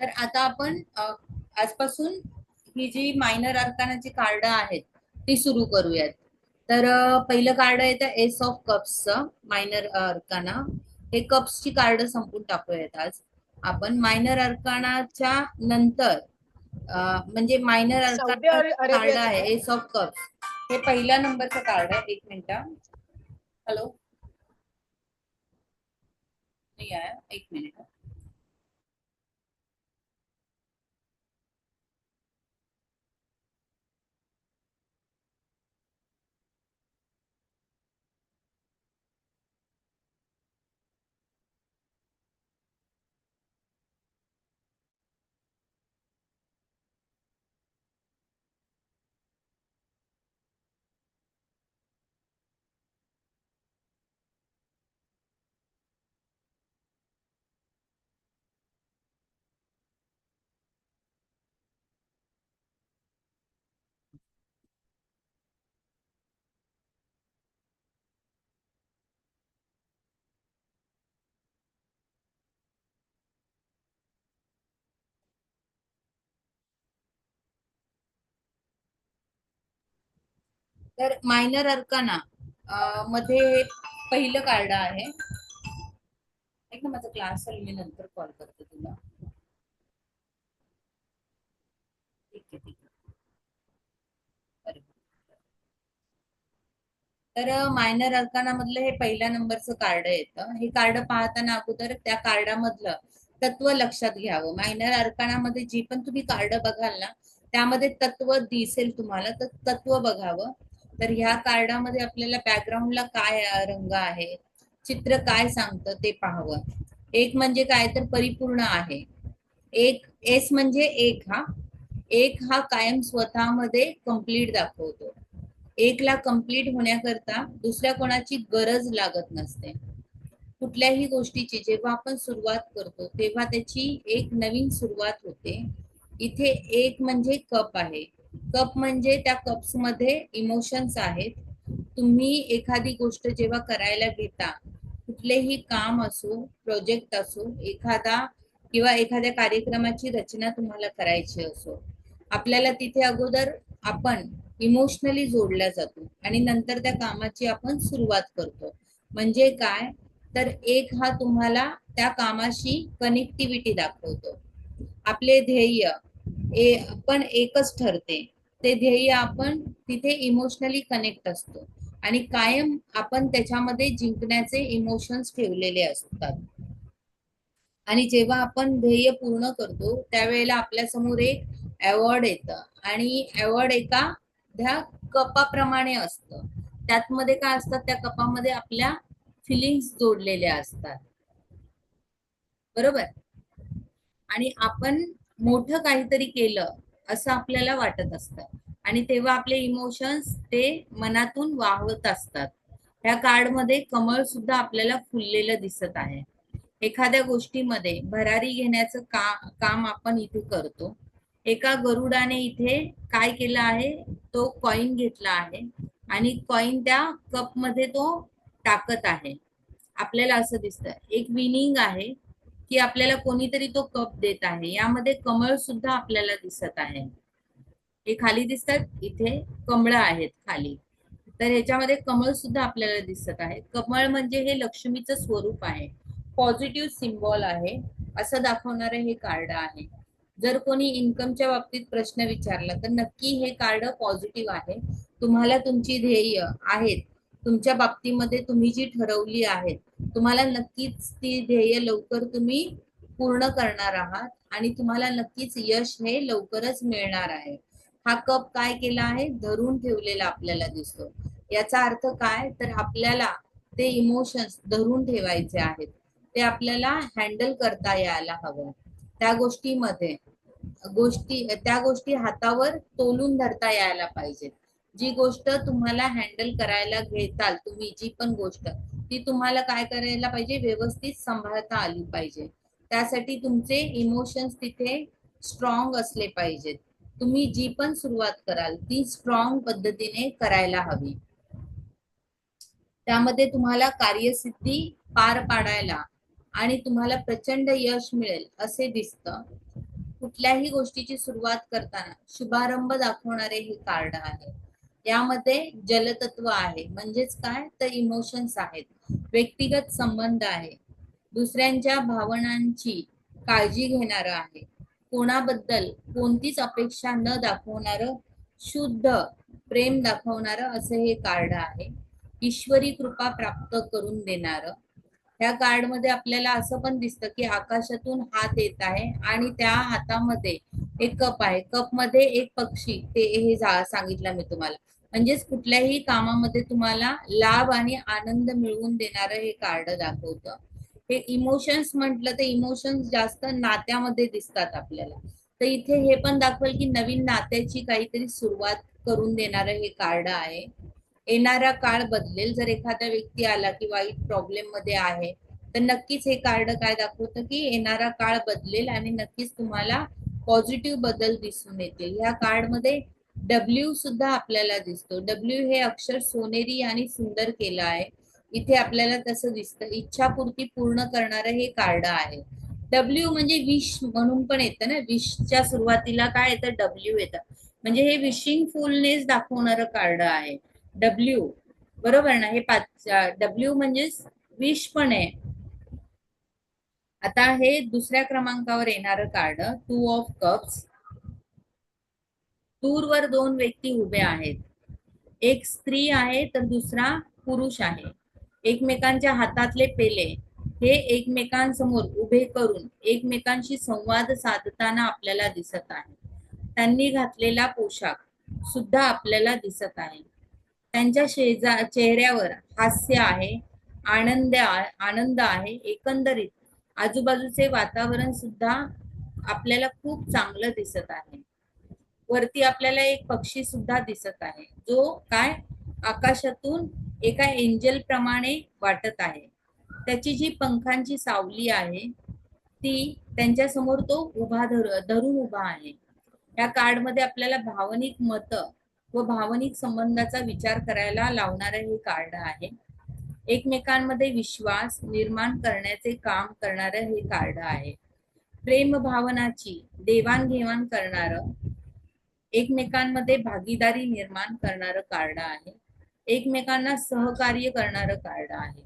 तर आता आपण आजपासून ही जी मायनर अर्कानाची कार्ड आहेत ती सुरू करूयात. तर पहिलं कार्ड येतं एस ऑफ कप्सचं मायनर अर्काना. हे कप्सची कार्ड संपून टाकूयात आज आपण. मायनर अर्कानाच्या नंतर म्हणजे मायनर सौदी अर्काना कार्ड अरेबियाचं आहे काय? एस ऑफ कप्स, हे पहिल्या नंबरचं कार्ड आहे. एक मिनिट. हॅलो, नाही आहे, एक मिनिट. तर मायनर अर्काना मध्ये पहिलं कार्ड आहे. एक ना, माझा क्लास चालू, मी नंतर कॉल करते तुला. ठीक आहे, ठीक आहे. तर मायनर अर्काना मधलं हे पहिल्या नंबरचं कार्ड येतं. हे कार्ड पाहताना अगोदर त्या कार्डामधलं तत्व लक्षात घ्यावं. मायनर अर्कानामध्ये जी पण तुम्ही कार्ड बघाल ना, त्यामध्ये तत्व दिसेल तुम्हाला, तर तत्व बघावं. तर ह्या कार्डामध्ये आपल्याला बॅकग्राऊंडला काय रंग आहे, चित्र काय सांगतं ते पाहावं. एक म्हणजे काय, तर परिपूर्ण आहे. एक एस म्हणजे एक हा कायम स्वतःमध्ये कंप्लीट दाखवतो. एकला कंप्लीट होण्याकरता दुसऱ्या कोणाची गरज लागत नसते. कुठल्याही गोष्टीची जेव्हा आपण सुरुवात करतो तेव्हा त्याची एक नवीन सुरुवात होते. इथे एक म्हणजे कप आहे. कप म्हणजे त्या कप्स मध्ये इमोशन्स आहेत. तुम्ही एखादी गोष्ट जेव्हा करायला घेता, कुठलेही काम असो, प्रोजेक्ट असो, एखाद्या कार्यक्रमाची रचना तुम्हाला करायची असो, आपल्याला तिथे अगोदर आपण इमोशनली जोडल्या जातो आणि नंतर त्या कामाची आपण सुरुवात करतो. म्हणजे काय, तर एक हा तुम्हाला त्या कामाशी कनेक्टिव्हिटी दाखवतो. आपले ध्येय पण एकच ठरते. ते ध्येय आपण तिथे इमोशनली कनेक्ट असतो आणि कायम आपण त्याच्यामध्ये जिंकण्याचे इमोशन्स ठेवलेले असतात. आणि जेव्हा आपण ध्येय पूर्ण करतो त्यावेळेला आपल्या समोर एक अवॉर्ड येतं आणि अवॉर्ड एका त्या कपाप्रमाणे असतं. त्यातमध्ये काय असतात, त्या कपामध्ये आपल्या फिलिंग्स जोडलेल्या असतात, बरोबर. आणि आपण मोठं काहीतरी केलं असं आपल्याला वाटत असतं आणि तेव्हा आपले इमोशन्स ते मनातून वाहत असतात. ह्या कार्डमध्ये कमळ सुद्धा आपल्याला फुललेलं दिसत आहे. एखाद्या गोष्टीमध्ये भरारी घेण्याचं काम आपण इथे करतो. एका गरुडाने इथे काय केलं आहे, तो कॉइन घेतला आहे आणि कॉइन त्या कप मध्ये तो टाकत आहे. आपल्याला असं दिसतं एक विनिंग आहे की आपल्याला कोणीतरी तो कप देत आहे. यामध्ये कमळ सुद्धा आपल्याला दिसत आहे. हे खाली दिसतात, इथे कमळ आहेत खाली. तर ह्याच्यामध्ये कमळ सुद्धा आपल्याला दिसत आहे. कमळ म्हणजे हे लक्ष्मीचं स्वरूप आहे, पॉझिटिव्ह सिम्बॉल आहे, असं दाखवणारे हे कार्ड आहे. जर कोणी इन्कमच्या बाबतीत प्रश्न विचारला तर नक्की हे कार्ड पॉझिटिव्ह आहे. तुम्हाला तुमची ध्येय आहेत, तुमच्या बाबतीमध्ये तुम्ही जी ठरवली आहेत, तुम्हाला नक्कीच ती ध्येय लवकर तुम्ही पूर्ण करणार आहात आणि तुम्हाला नक्कीच यश हे लवकरच मिळणार आहे. हा कप काय केला आहे, धरून ठेवलेला आपल्याला दिसतो. याचा अर्थ काय, तर आपल्याला ते इमोशन्स धरून ठेवायचे आहेत, ते आपल्याला हँडल करता यायला हवं. त्या गोष्टी हातावर तोलून धरता यायला पाहिजेत. जी गोष्ट तुम्हाला हँडल करायला घेताल तुम्ही, जी पण गोष्ट, ती तुम्हाला काय करायला पाहिजे, व्यवस्थित सांभाळता आली पाहिजे. त्यासाठी तुमचे इमोशन्स तिथे स्ट्रॉंग असले पाहिजेत. तुम्ही जी पण सुरुवात कराल ती स्ट्रॉंग पद्धतीने करायला हवी. त्यामध्ये तुम्हाला कार्यसिद्धी पार पाडायला आणि तुम्हाला प्रचंड यश मिळेल असे दिसतं. कुठल्याही गोष्टीची सुरुवात करताना शुभारंभ दाखवणारे हे कार्ड आहे. यामध्ये जलतत्व आहे, म्हणजेच काय तर इमोशन्स आहेत, व्यक्तिगत संबंध आहे, दुसऱ्यांच्या भावनांची काळजी घेणार आहे, कोणाबद्दल कोणतीच अपेक्षा न दाखवणार, शुद्ध प्रेम दाखवणार असे हे कार्ड आहे. ईश्वरी कृपा प्राप्त करून देणार. ह्या कार्ड मध्ये आपल्याला असं पण दिसतं की आकाशातून हात येत आहे आणि त्या हातामध्ये एक कप आहे, कप मध्ये एक पक्षी, ते हे सांगितलं मी तुम्हाला. म्हणजेच कुठल्याही कामामध्ये तुम्हाला लाभ आणि आनंद मिळवून देणारं हे कार्ड दाखवतं. हे इमोशन्स म्हटलं तर इमोशन्स जास्त नात्यामध्ये दिसतात आपल्याला. तर इथे हे पण दाखवेल की नवीन नात्याची काहीतरी सुरुवात करून देणारं हे कार्ड आहे. येणारा काळ बदलेल. जर एखादा व्यक्ती आला की वाईट प्रॉब्लेम मध्ये आहे, तर नक्कीच हे कार्ड काय दाखवतं की येणारा काळ बदलेल आणि नक्कीच तुम्हाला पॉझिटिव्ह बदल दिसून येतील. ह्या कार्ड मध्ये डब्ल्यू सुद्धा आपल्याला दिसतो. डब्ल्यू हे अक्षर सोनेरी आणि सुंदर केलं आहे. इथे आपल्याला तसं दिसतं. इच्छापूर्ती पूर्ण करणारं हे कार्ड आहे. डब्ल्यू म्हणजे विश म्हणून पण येतं ना, विशच्या सुरुवातीला काय येतं, डब्ल्यू येतं. म्हणजे हे विशिंग फुलनेस दाखवणारं कार्ड आहे. डब्ल्यू, बरोबर ना, हे पाच. डब्ल्यू म्हणजे विश पण आहे. आता हे दुसऱ्या क्रमांकावर येणारं कार्ड, टू ऑफ कप्स. दूरवर दोन व्यक्ती उभे आहेत, एक स्त्री आहे तर दुसरा पुरुष आहे. एकमेकांच्या हातातले पेले हे एकमेकांसमोर उभे करून एकमेकांशी संवाद साधताना आपल्याला दिसत आहे. त्यांनी घातलेला पोशाख सुद्धा आपल्याला दिसत आहे. त्यांच्या चेहऱ्यावर हास्य आहे, आनंद आहे. एकंदरीत आजूबाजूचे वातावरण सुद्धा आपल्याला खूप चांगलं दिसत आहे. वरती आपल्याला एक पक्षी सुद्धा दिसत आहे, जो काय आकाशातून एका एंजल प्रमाणे वाटत आहे. त्याची जी पंखांची सावली आहे ती त्यांच्या समोर तो धरून उभा आहे. या कार्ड मध्ये आपल्याला भावनिक मत व भावनिक संबंधाचा विचार करायला लावणारे हे कार्ड आहे. एकमेकांमध्ये विश्वास निर्माण करण्याचे काम करणारे हे कार्ड आहे. प्रेम भावनाची देवाणघेवाण करणार, एकमेकांमध्ये भागीदारी निर्माण करणारं कार्ड आहे. एकमेकांना सहकार्य करणारं कार्ड आहे.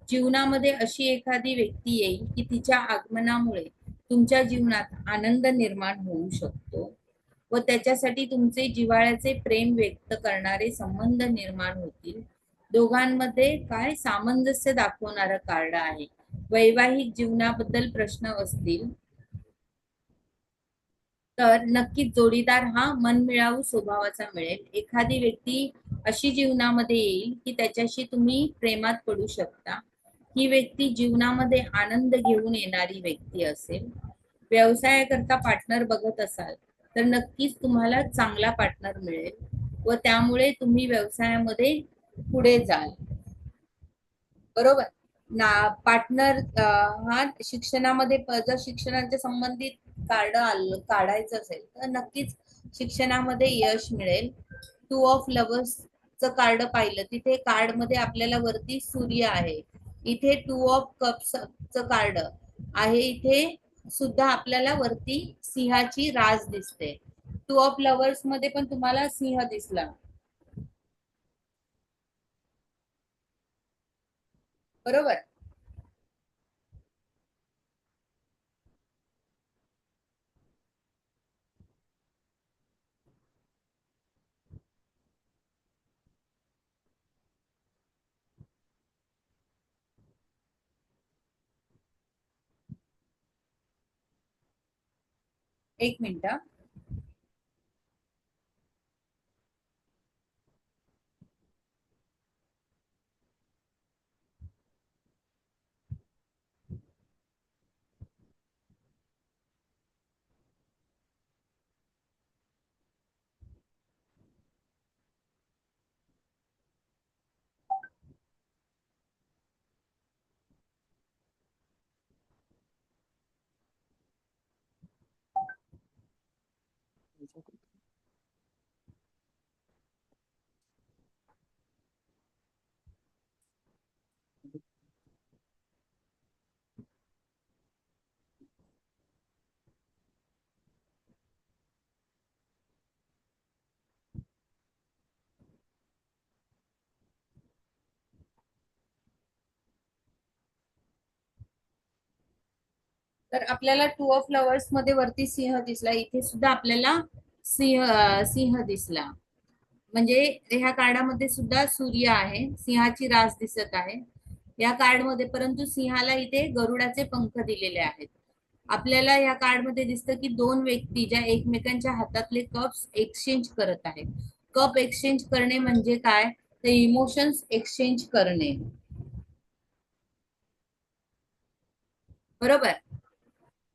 जीवनामध्ये अशी एखादी व्यक्ती येईल की तिच्या आगमनामुळे तुमच्या जीवनात आनंद निर्माण होऊ शकतो व त्याच्यासाठी तुमचे जिव्हाळ्याचे प्रेम व्यक्त करणारे संबंध निर्माण होतील. दोघांमध्ये काय सामंजस्य दाखवणारं कार्ड आहे. वैवाहिक जीवनाबद्दल प्रश्न असतील तर नक्कीच जोडीदार हा मनमिळावू स्वभावाचा मिळेल. एखादी व्यक्ती अशी जीवनामध्ये येईल की त्याच्याशी तुम्ही प्रेमात पडू शकता. ही व्यक्ती जीवनामध्ये आनंद घेऊन येणारी व्यक्ती असेल. व्यवसायाकरता पार्टनर बघत असाल तर नक्कीच तुम्हाला चांगला पार्टनर मिळेल व त्यामुळे तुम्ही व्यवसायामध्ये पुढे जाल. बरोबर ना. पार्टनर हा शिक्षणामध्ये जर शिक्षणाच्या संबंधित काढायचं असेल तर नक्कीच शिक्षणामध्ये यश मिळेल. टू ऑफ लवर्सचं कार्ड पाहिलं, तिथे कार्ड मध्ये आपल्याला वरती सूर्य आहे, इथे टू ऑफ कप्सचं कार्ड आहे, इथे सुद्धा आपल्याला वरती सिंहाची राज दिसते. टू ऑफ लवर्स मध्ये पण तुम्हाला सिंह दिसला, बरोबर. एक मिनिट. तर आपल्याला टू ऑफ फ्लॉवर्स मध्ये वरती सिंह दिसला, इथे सुद्धा आपल्याला सिंह दिसला. म्हणजे ह्या कार्डामध्ये सुद्धा सूर्य आहे, सिंहाची रास दिसत आहे या कार्ड मध्ये, परंतु सिंहाला इथे गरुडाचे पंख दिलेले आहेत. आपल्याला या कार्ड मध्ये दिसतं की दोन व्यक्ती ज्या एकमेकांच्या हातातले कप्स एक्सचेंज करत आहेत. कप एक्सचेंज करणे म्हणजे काय, तर इमोशन्स एक्सचेंज करणे, बरोबर.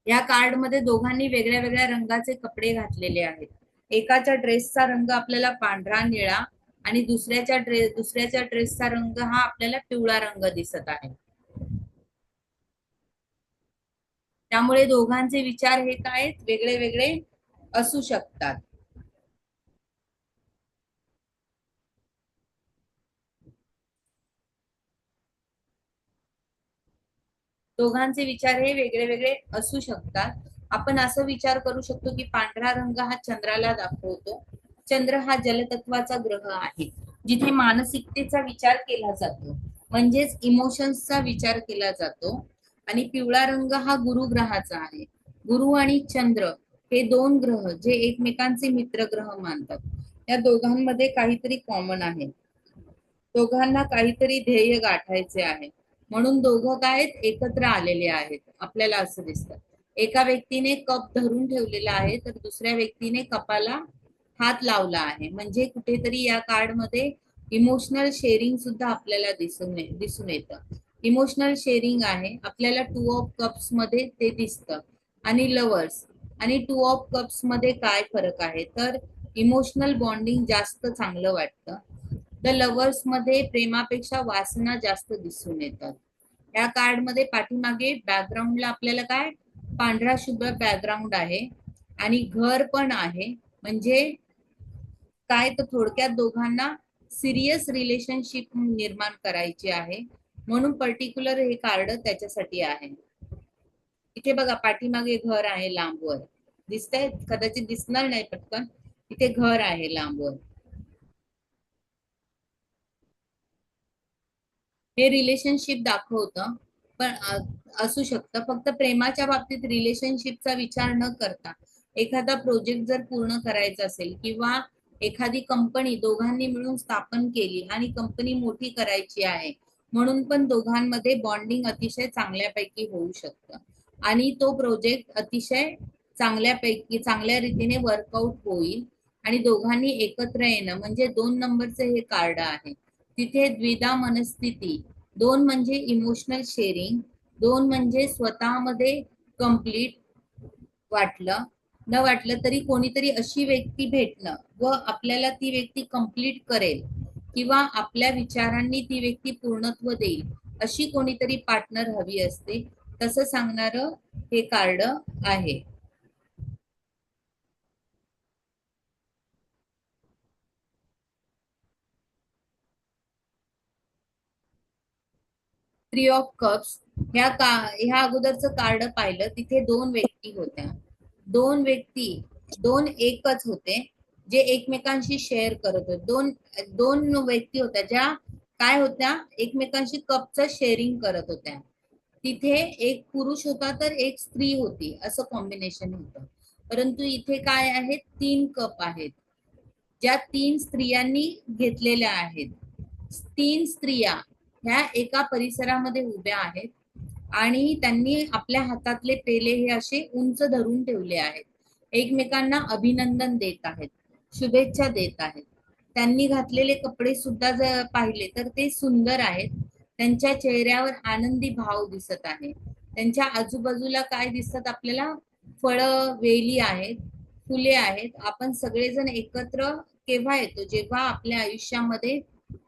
या कार्ड मध्ये दोघांनी वेगळ्या वेगळ्या रंगाचे कपडे घातलेले आहेत. एकाच्या ड्रेसचा रंग आपल्याला पांढरा निळा आणि दुसऱ्याच्या ड्रेसचा रंग हा आपल्याला पिवळा रंग दिसत आहे. त्यामुळे दोघांचे विचार हे काय वेगळे वेगळे असू शकतात. दोघांचे विचार हे वेगळे वेगळे असू शकतात. आपण असं विचार करू शकतो की पांढरा रंग हा चंद्राला दाखवतो. चंद्र हा जलतत्वाचा ग्रह आहे, जिथे मानसिकतेचा विचार केला जातो, म्हणजेच इमोशन्सचा विचार केला जातो. आणि पिवळा रंग हा गुरु ग्रहाचा आहे. गुरु आणि चंद्र हे दोन ग्रह जे एकमेकांचे मित्र ग्रह मानतात. या दोघांमध्ये काहीतरी कॉमन आहे, दोघांना काहीतरी ध्येय गाठायचे आहे, म्हणून दोघं काय एकत्र आलेले आहेत. आपल्याला असं दिसतं, एका व्यक्तीने कप धरून ठेवलेला आहे तर दुसऱ्या व्यक्तीने कपाला हात लावला आहे, म्हणजे कुठेतरी या कार्ड मध्ये इमोशनल शेअरिंग सुद्धा आपल्याला दिसून येतं. इमोशनल शेअरिंग आहे आपल्याला टू ऑफ कप्स मध्ये ते दिसतं. आणि लवर्स आणि टू ऑफ कप्स मध्ये काय फरक आहे, तर इमोशनल बॉन्डिंग जास्त चांगलं वाटतं. द लवर्स मध्ये प्रेमापेक्षा वासना जास्त दिसून येतात. या कार्ड मध्ये पाठीमागे बॅकग्राऊंडला आपल्याला काय पांढरा शुभ्र बॅकग्राऊंड आहे आणि घर पण आहे. म्हणजे काय, तर थोडक्यात दोघांना सिरियस रिलेशनशिप निर्माण करायची आहे, म्हणून पर्टिक्युलर हे कार्ड त्याच्यासाठी आहे. इथे बघा पाठीमागे घर आहे लांबवर, दिसतंय कदाचित दिसणार नाही पटकन, इथे घर आहे लांबवर. हे रिलेशनशिप दाखवतं. पण असू शकतं फक्त प्रेमाच्या बाबतीत रिलेशनशिपचा विचार न करता एखादा प्रोजेक्ट जर पूर्ण करायचा असेल किंवा एखादी कंपनी दोघांनी मिळून स्थापन केली आणि कंपनी मोठी करायची आहे, म्हणून पण दोघांमध्ये बॉन्डिंग अतिशय चांगल्यापैकी होऊ शकतं आणि तो प्रोजेक्ट अतिशय चांगल्या रीतीने वर्कआउट होईल आणि दोघांनी एकत्र येणं म्हणजे 2 नंबरचे हे कार्ड आहे. तिथे द्विधा मनस्थिती, 2 म्हणजे इमोशनल शेअरिंग, 2 म्हणजे स्वतःमध्ये कम्प्लीट वाटलं न वाटलं तरी कोणीतरी अशी व्यक्ती भेटणं व आपल्याला ती व्यक्ती कम्प्लीट करेल किंवा आपल्या विचारांनी ती व्यक्ती पूर्णत्व देईल, अशी कोणीतरी पार्टनर हवी असते, तसं सांगणारं हे कार्ड आहे. 3 ऑफ कप्स ह्या अगोदरचं कार्ड पाहिलं तिथे 2 व्यक्ती होत्या. 2 व्यक्ती, दोन एकच होते जे एकमेकांशी शेअर करत होते. दोन दोन व्यक्ती होत्या ज्या काय होत्या, एकमेकांशी कपचं शेअरिंग करत होत्या. तिथे एक पुरुष होता तर एक स्त्री होती, असं कॉम्बिनेशन होतं. परंतु इथे काय आहेत, 3 कप आहेत ज्या 3 स्त्रियांनी घेतलेल्या आहेत. 3 स्त्रिया ह्या एका परिसरामध्ये उभ्या आहेत आणि त्यांनी आपल्या हातातले पेले हे असे उंच धरून ठेवले आहेत, एकमेकांना अभिनंदन देत आहेत, शुभेच्छा देत आहेत. त्यांनी घातलेले कपडे सुद्धा जर पाहिले तर ते सुंदर आहेत. त्यांच्या चेहऱ्यावर आनंदी भाव दिसत आहे. त्यांच्या आजूबाजूला काय दिसतात आपल्याला, फळं, वेली आहेत, फुले आहेत. आपण सगळेजण एकत्र केव्हा येतो, जेव्हा आपल्या आयुष्यामध्ये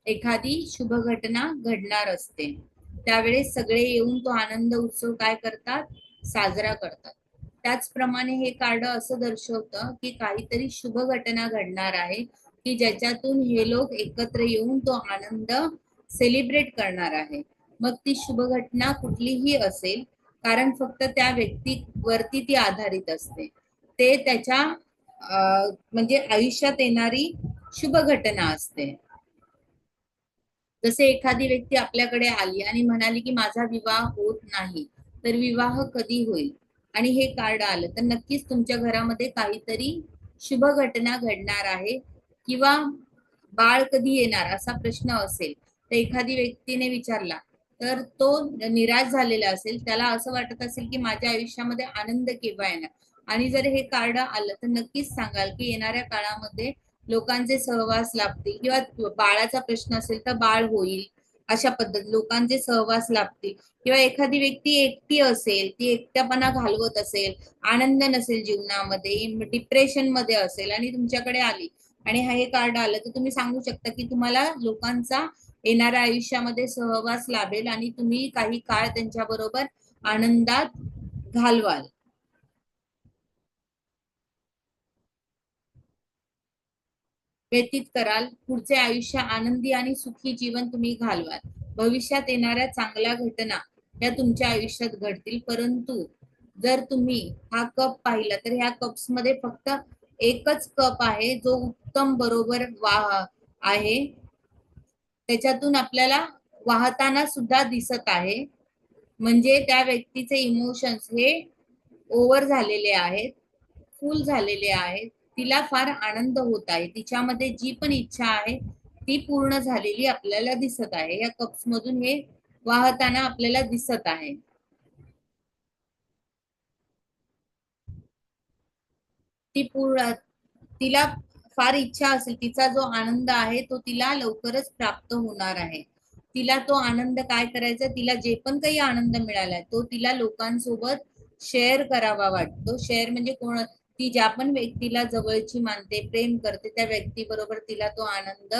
एखादी शुभ घटना घडणार असते, त्यावेळेस सगळे येऊन तो आनंद उत्सव काय करतात, साजरा करतात. त्याचप्रमाणे हे कार्ड असं दर्शवतं की काहीतरी शुभ घटना घडणार आहे की ज्याच्यातून हे लोक एकत्र येऊन तो आनंद सेलिब्रेट करणार आहे. मग ती शुभ घटना कुठलीही असेल, कारण फक्त त्या व्यक्तीवरती ती आधारित असते. ते त्याच्या म्हणजे आयुष्यात येणारी शुभ घटना असते. जसे एखादी व्यक्ती आपल्याकडे आली आणि म्हणाली की माझा विवाह होत नाही, तर विवाह कधी होईल, आणि हे कार्ड आलं तर नक्कीच तुमच्या घरामध्ये काहीतरी शुभ घटना घडणार आहे, किंवा बाळ कधी येणार असा प्रश्न असेल तर एखादी व्यक्तीने विचारला तर तो निराश झालेला असेल, त्याला असं वाटत असेल की माझ्या आयुष्यामध्ये आनंद केव्हा येणार. आणि जर हे कार्ड आलं तर नक्कीच सांगाल की येणाऱ्या काळामध्ये लोकांचे सहवास लाभतील, किंवा बाळाचा प्रश्न असेल तर बाळ होईल. अशा पद्धत लोकांचे सहवास लाभतील. किंवा एखादी व्यक्ती एकटी असेल, ती एकटेपणा घालवत असेल, आनंद नसेल जीवनामध्ये, डिप्रेशन मध्ये असेल आणि तुमच्याकडे आली आणि हे कार्ड आलं तर तुम्ही सांगू शकता की तुम्हाला लोकांचा येणाऱ्या आयुष्यामध्ये सहवास लाभेल आणि तुम्ही काही काळ त्यांच्या बरोबर आनंदात घालवाल. व्यतीत कराल. पुढचे आयुष्य आनंदी आणि सुखी जीवन तुम्ही घालवाल. भविष्यात येणाऱ्या चांगल्या घटना या तुमच्या आयुष्यात घडतील. परंतु जर तुम्ही हा कप पाहिला तर ह्या कप्स मध्ये फक्त एकच कप आहे जो उत्तम बरोबर आहे. त्याच्यातून आपल्याला वाहताना सुद्धा दिसत आहे. म्हणजे त्या व्यक्तीचे इमोशन्स हे ओव्हर झालेले आहेत, फुल झालेले आहेत. तिला फार आनंद होत आहे, तिच्यामध्ये जी पण इच्छा आहे ती पूर्ण झालेली आपल्याला दिसत आहे. या कप्स मधून हे वाहताना आपल्याला दिसत आहे. ती पूर्ण तिला फार इच्छा असेल, तिचा जो आनंद आहे तो तिला लवकरच प्राप्त होणार आहे. तिला तो आनंद काय करायचा, तिला जे पण काही आनंद मिळालाय तो तिला लोकांसोबत शेअर करावा वाटतो. शेअर म्हणजे कोण, ती ज्या पण व्यक्तीला जवळची मानते, प्रेम करते, त्या व्यक्ती बरोबर तिला तो आनंद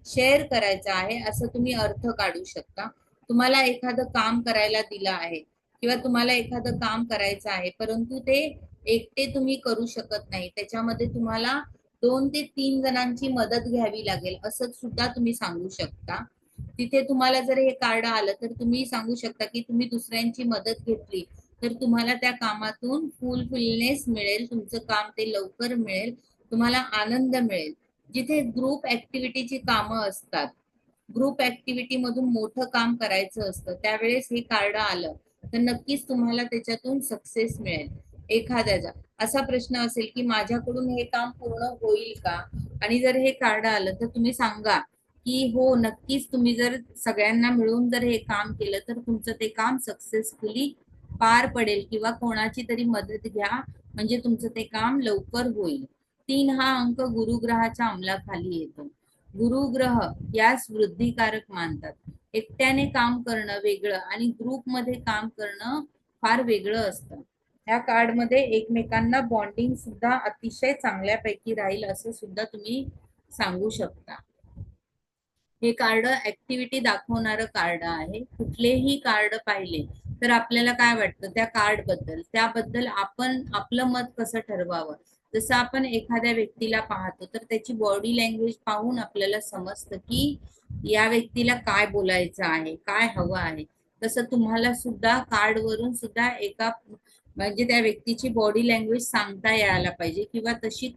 शेअर करायचा आहे, असं तुम्ही अर्थ काढू शकता. तुम्हाला एखादं काम करायला दिलं आहे किंवा तुम्हाला एखादं काम करायचं आहे, परंतु ते एकटे तुम्ही करू शकत नाही, त्याच्यामध्ये तुम्हाला 2 ते 3 जणांची मदत घ्यावी लागेल असं सुद्धा तुम्ही सांगू शकता. तिथे तुम्हाला जर हे कार्ड आलं तर तुम्ही सांगू शकता की तुम्ही दुसऱ्यांची मदत घेतली तर तुम्हाला त्या कामातून फुलफिलनेस मिळेल, तुमचं काम ते लवकर मिळेल, तुम्हाला आनंद मिळेल. जिथे ग्रुप ऍक्टिव्हिटीची कामं असतात, ग्रुप ऍक्टिव्हिटी मधून मोठं काम करायचं असतं, त्यावेळेस हे कार्ड आलं तर नक्कीच तुम्हाला त्याच्यातून सक्सेस मिळेल. एखाद्याचा असा प्रश्न असेल की माझ्याकडून हे काम पूर्ण होईल का, आणि जर हे कार्ड आलं तर तुम्ही सांगा की हो नक्कीच, तुम्ही जर सगळ्यांना मिळून जर हे काम केलं तर तुमचं ते काम सक्सेसफुली पार पडेल, किंवा कोणाची तरी मदत घ्या म्हणजे तुमचं ते काम लवकर होईल. 3 हा अंक गुरुग्रहाच्या अंमलाखाली येतो. गुरुग्रह यास वृद्धिकारक मानतात. एकट्याने काम करणं वेगळं आणि ग्रुपमध्ये काम करणं फार वेगळं असतं. ह्या कार्ड मध्ये एकमेकांना बॉन्डिंग सुद्धा अतिशय चांगल्यापैकी राहील असं सुद्धा तुम्ही सांगू शकता. हे कार्ड ऍक्टिव्हिटी दाखवणारं कार्ड आहे. कुठलेही कार्ड पाहिले तर आपल्याला काय वाटतं त्या कार्ड बद्दल, त्याबद्दल आपण आपलं मत कसं ठरवावं. जसं आपण एखाद्या व्यक्तीला पाहतो तर त्याची बॉडी लँग्वेज पाहून आपल्याला समजतं की या व्यक्तीला काय बोलायचं आहे, काय हवं आहे. तसं तुम्हाला सुद्धा कार्ड वरून सुद्धा एका म्हणजे त्या व्यक्तीची बॉडी लँग्वेज सांगता यायला पाहिजे, किंवा तशी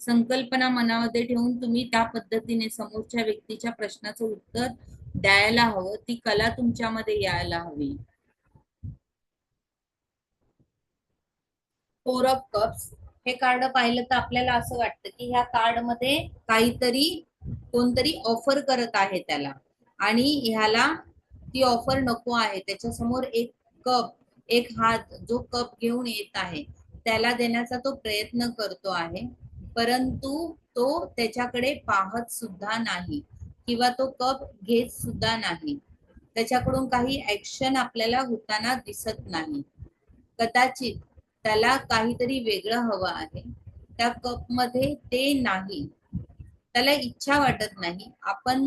संकल्पना मनामध्ये ठेवून तुम्ही त्या पद्धतीने समोरच्या व्यक्तीच्या प्रश्नाचं उत्तर द्यायला हवं, ती कला तुमच्यामध्ये यायला हवी. फोर ऑफ कप्स हे कार्ड पाहिलं तर आपल्याला असं वाटतं की ह्या कार्ड मध्ये काहीतरी कोणतरी ऑफर करत आहे त्याला, आणि ह्याला ती ऑफर नको आहे. त्याच्या समोर एक कप, एक हात जो कप घेऊन येत आहे त्याला देण्याचा तो प्रयत्न करतो आहे, परंतु तो त्याच्याकडे पाहत सुद्धा नाही किंवा तो कप घेत सुद्धा नाही. त्याच्याकडून काही ऍक्शन आपल्याला होताना दिसत नाही. कदाचित त्याला काहीतरी वेगळं हवं आहे, त्या कप मध्ये ते नाही, त्याला इच्छा वाटत नाही. आपण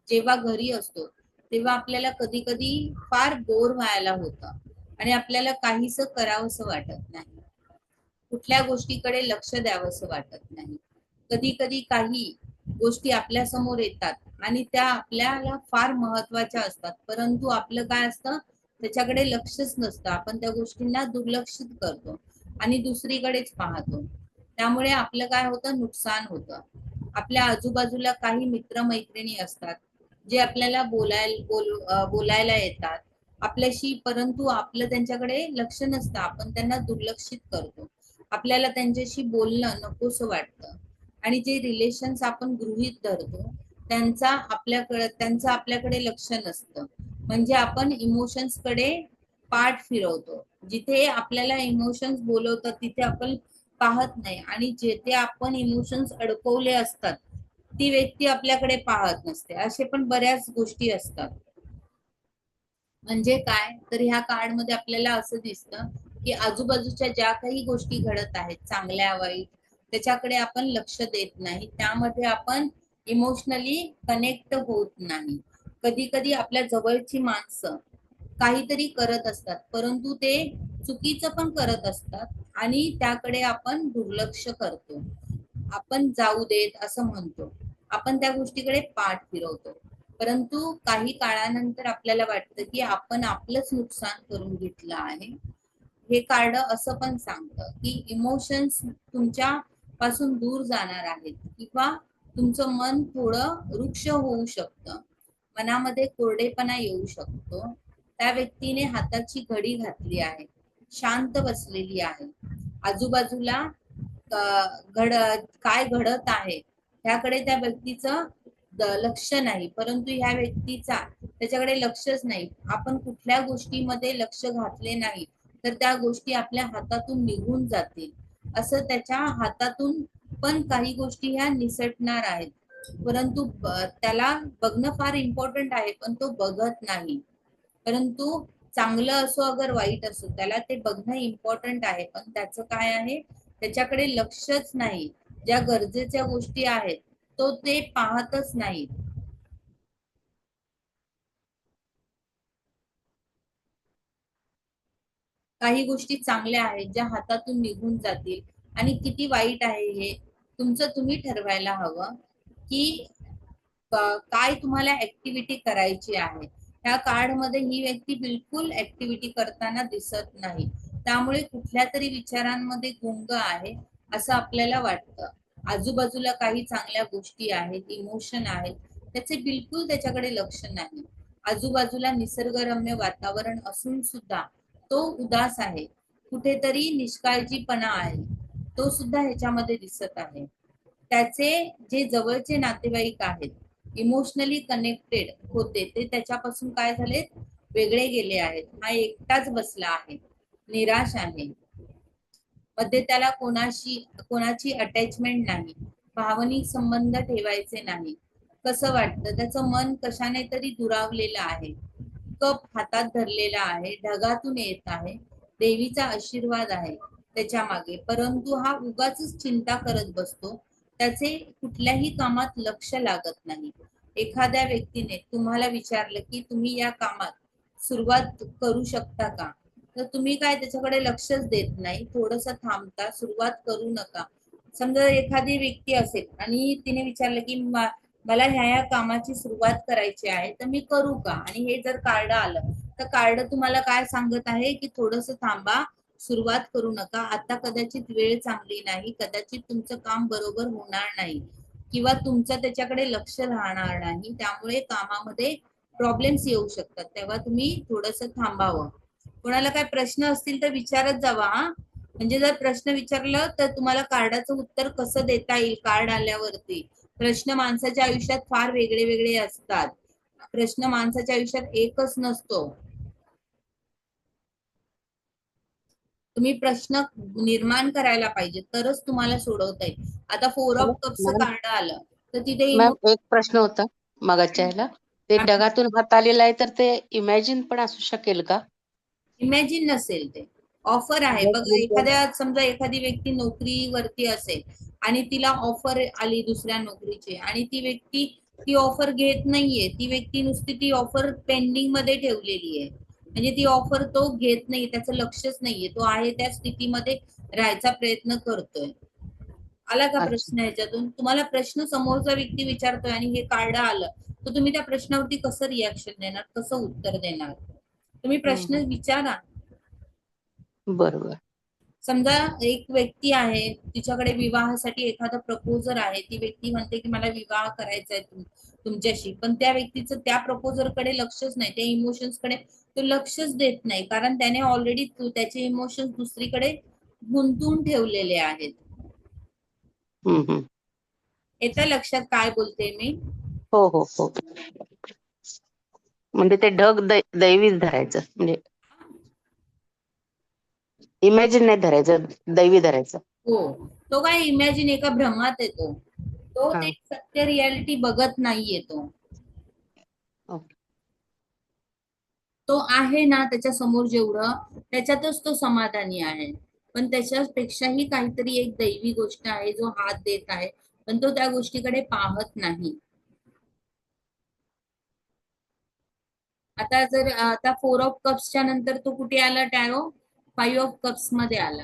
जेव्हा घरी असतो तेव्हा आपल्याला कधी कधी फार बोर व्हायला होतं आणि आपल्याला काहीच करावंसं वाटत नाही, कुठल्या गोष्टीकडे लक्ष द्यावंसं वाटत नाही. कधी कधी काही गोष्टी आपल्या समोर येतात आणि त्या आपल्याला फार महत्वाच्या असतात, परंतु आपलं काय असतं, त्याच्याकडे लक्षच नसतं, आपण त्या गोष्टींना दुर्लक्षित करतो आणि दुसरीकडेच पाहतो. त्यामुळे आपलं काय होतं, नुकसान होतं. आपल्या आजूबाजूला काही मित्रमैत्रिणी असतात जे आपल्याला बोलायला येतात, आपल्याशी, परंतु आपलं त्यांच्याकडे लक्ष नसतं, आपण त्यांना दुर्लक्षित करतो, आपल्याला त्यांच्याशी बोलणं नकोसं वाटतं, आणि जे रिलेशन्स आपण गृहीत धरतो त्यांचं आपल्याकडे लक्ष नसतं. म्हणजे आपण इमोशन्स कडे पाठ फिरवतो. जिथे आपल्याला इमोशन्स बोलवतात तिथे आपण पाहत नाही, आणि जेथे आपण इमोशन्स अडकवले असतात ती व्यक्ती आपल्याकडे पाहत नसते. असे पण बऱ्याच गोष्टी असतात. म्हणजे काय तर ह्या कार्डमध्ये आपल्याला असं दिसतं की आजूबाजूच्या ज्या काही गोष्टी घडत आहेत, चांगल्या वाईट, त्याच्याकडे आपण लक्ष देत नाही, त्यामध्ये आपण इमोशनली कनेक्ट होत नाही. कधी कधी आपल्या जवळची माणसं काहीतरी करत असतात, परंतु ते चुकीचं पण करत असतात, आणि त्याकडे आपण दुर्लक्ष करतो, आपण जाऊ देत असं म्हणतो, आपण त्या गोष्टीकडे पाठ फिरवतो. परंतु काही काळानंतर आपल्याला वाटतं की आपण आपलंच नुकसान करून घेतलं आहे. हे कार्ड असं पण सांगतं की इमोशन्स तुमच्या पासून दूर जाणार आहेत, किंवा तुमचं मन थोडं वृक्ष होऊ शकतं, मनामध्ये कोरडेपणा येऊ शकतो. त्या व्यक्तीने हाताची घडी घातली आहे, शांत बसलेली आहे, आजूबाजूला घड काय घडत आहे त्याकडे त्या व्यक्तीचं लक्ष नाही, परंतु ह्या व्यक्तीचा त्याच्याकडे लक्षच नाही. आपण कुठल्या गोष्टीमध्ये लक्ष घातले नाही तर त्या गोष्टी आपल्या हातातून निघून जातील, असं त्याच्या हातातून पण काही गोष्टी ह्या निसटणार आहेत. परंतु त्याला बघणं फार इम्पॉर्टंट आहे, पण तो बघत नाही. परंतु चांगलं असो अगर वाईट असो, त्याला ते बघणं इम्पॉर्टंट आहे, पण त्याचं काय आहे, त्याच्याकडे लक्षच नाही. ज्या गरजेच्या गोष्टी आहेत तो ते पाहतच नाही. काही गोष्टी चांगल्या आहेत ज्या हातातून निघून जातील, आणि किती वाईट आहे हे तुमचं तुम्ही ठरवायला हवं की काय तुम्हाला ऍक्टिव्हिटी करायची आहे. ह्या कार्ड मध्ये ही व्यक्ती बिलकुल ऍक्टिव्हिटी करताना दिसत नाही, त्यामुळे कुठल्या तरी विचारांमध्ये गुंग आहे असं आपल्याला वाटतं. आजूबाजूला काही चांगल्या गोष्टी आहेत, इमोशन आहेत, त्याचे बिलकुल त्याच्याकडे लक्ष नाही. आजूबाजूला निसर्गरम्य वातावरण असून सुद्धा तो उदास आहे, कुठेतरी निष्काळजीपणा आहे, तो सुद्धा ह्याच्यामध्ये दिसत आहे. त्याचे जे जवळचे नातेवाईक आहेत, इमोशनली कनेक्टेड होते, ते त्याच्यापासून काय झाले, वेगळे गेले आहेत. हा एकटाच बसला आहे, निराश आहे, मध्ये त्याला कोणाची अटॅचमेंट नाही, भावनिक संबंध ठेवायचे नाही. कसं वाटतं, त्याचं मन कशाने तरी दुरावलेलं आहे, कप हातात धरलेला आहे, ढगातून येत आहे, देवीचा आशीर्वाद आहे त्याच्या मागे, परंतु हा उगाच चिंता करत बसतो, त्याचे कुठल्याही कामात लक्ष लागत नाही. एखाद्या व्यक्तीने तुम्हाला विचारलं की तुम्ही या कामात सुरुवात करू शकता का, तर तुम्ही काय त्याच्याकडे लक्षच देत नाही, थोडस थांबता, सुरुवात करू नका. समजा एखादी व्यक्ती असेल आणि तिने विचारलं की मला ह्या कामाची सुरुवात करायची आहे, तर मी करू का, आणि हे जर कार्ड आलं तर कार्ड तुम्हाला काय सांगत आहे की थोडस थांबा, सुरुवात करू नका, आता कदाचित वेळ चांगली नाही, कदाचित तुमचं काम बरोबर होणार नाही, किंवा तुमचं त्याच्याकडे लक्ष राहणार नाही, त्यामुळे कामामध्ये प्रॉब्लेम्स येऊ शकतात, तेव्हा तुम्ही थोडस थांबावं. कोणाला काय प्रश्न असतील तर विचारत जावा हा. म्हणजे जर प्रश्न विचारलं तर तुम्हाला कार्डाचं उत्तर कसं देता येईल, कार्ड आल्यावरती. प्रश्न माणसाच्या आयुष्यात फार वेगळे वेगळे असतात, प्रश्न माणसाच्या आयुष्यात एकच नसतो. तुम्ही प्रश्न निर्माण करायला पाहिजे, तरच तुम्हाला सोडवता येईल. आता फोर ऑफ कपचं मॅम कार्ड आलं तर तिथे मॅम एक प्रश्न होता मगाच्या ह्याला, ते इमोशन, ढगातून हात आलेला आहे तर ते इमॅजिन पण असू शकेल का? इमॅजिन नसेल, ते ऑफर आहे ढग बघ. म्हणजे एखाद्या समजा एखादी व्यक्ती नोकरीवरती असेल आणि तिला ऑफर आली दुसऱ्या नोकरीची, आणि ती व्यक्ती ती ऑफर घेत नाहीये, ती व्यक्ती नुसती ती ऑफर पेंडिंग मध्ये ठेवलेली आहे, म्हणजे ती ऑफर तो घेत नाही, त्याचं लक्षच नाहीये, तो आहे त्या स्थितीमध्ये राहायचा प्रयत्न करतोय. आला का अच्छा. प्रश्न ह्याच्यातून? तुम्हाला प्रश्न समोरचा व्यक्ती विचारतोय आणि हे कार्ड आलं तर तुम्ही त्या प्रश्नावरती कसं रिॲक्शन देणार, कसं उत्तर देणार? तुम्ही हम्म, प्रश्न विचारा. बरोबर. समजा एक व्यक्ती आहे, तिच्याकडे विवाहासाठी एखादा प्रपोजर आहे, ती व्यक्ती म्हणते की मला विवाह करायचा आहे तुमच्याशी, पण त्या व्यक्तीचं त्या प्रपोजर कडे लक्षच नाही, त्या इमोशन्स कडे तो लक्षच देत नाही, कारण त्याने ऑलरेडी त्याचे इमोशन्स दुसरीकडे गुंतवून ठेवलेले आहेत. हम्म. येतं लक्षात काय बोलते मी? हो हो हो. म्हणजे ते ढग दैवीच धरायचं, म्हणजे इमॅजिन नाही धरायचं, दैवी धरायचं. हो, तो काय इमॅजिन एका भ्रमात येतो, तो हा. ते सत्य रियालिटी बघत नाहीये. ओके. तो आहे ना त्याच्या समोर जेवढं, त्याच्यातच तो समाधानी आहे, पण त्याच्यापेक्षाही काहीतरी एक दैवी गोष्ट आहे जो हात देत आहे, पण तो त्या गोष्टीकडे पाहत नाही. आता 4 ऑफ कप्सच्या नंतर तो कुठे आला? टॅरो 5 ऑफ कप्स मध्ये आला.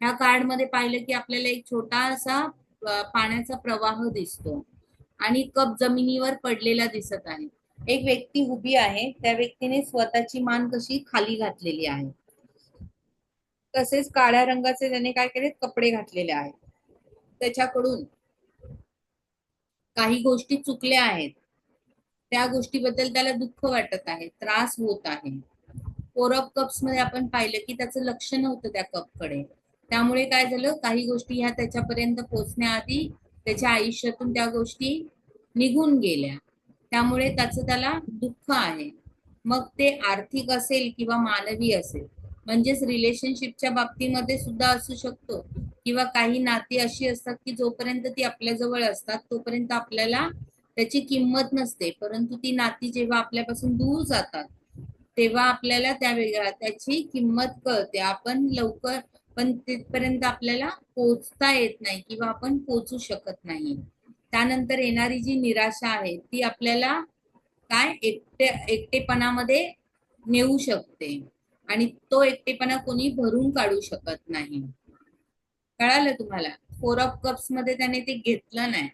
ह्या कार्ड मध्ये पाहिलं की आपल्याला एक छोटासा पाण्याचा प्रवाह दिसतो आणि कप जमिनीवर पडलेला दिसत आहे. एक व्यक्ती उभी आहे, त्या व्यक्तीने स्वतःची मान कशी खाली घातलेली आहे, तसेच काळ्या रंगाचे त्याने काय केले, कपडे घातलेले आहेत. त्याच्याकडून काही गोष्टी चुकल्या आहेत, त्या गोष्टीबद्दल त्याला दुःख वाटत आहे, त्रास होत आहे. 4 ऑफ कप्स मध्ये आपण पाहिलं की त्याचं लक्ष नव्हतं त्या कपकडे, त्यामुळे काय झालं, काही गोष्टी ह्या त्याच्यापर्यंत पोहोचण्याआधी त्याच्या आयुष्यातून त्या गोष्टी निघून गेल्या, त्यामुळे त्याला दुःख आहे. मग ते आर्थिक असेल किंवा मानवी असेल, म्हणजेच रिलेशनशिपच्या बाबतीमध्ये सुद्धा असू शकतो, किंवा काही नाती अशी असतात की जोपर्यंत ती आपल्या जवळ असतात तोपर्यंत आपल्याला त्याची किंमत नसते, परंतु ती नाती जेव्हा आपल्यापासून दूर जातात तेव्हा आपल्याला त्याची किंमत कळते. आपण लवकर, पण तिथपर्यंत आपल्याला पोहोचता येत नाही किंवा आपण पोहोचू शकत नाही. त्यानंतर येणारी जी निराशा आहे ती आपल्याला काय एकटेपणामध्ये नेऊ शकते, आणि तो एकटेपणा कोणी भरून काढू शकत नाही. कळालं तुम्हाला? 4 ऑफ कप्स मध्ये त्याने ते घेतलं नाही.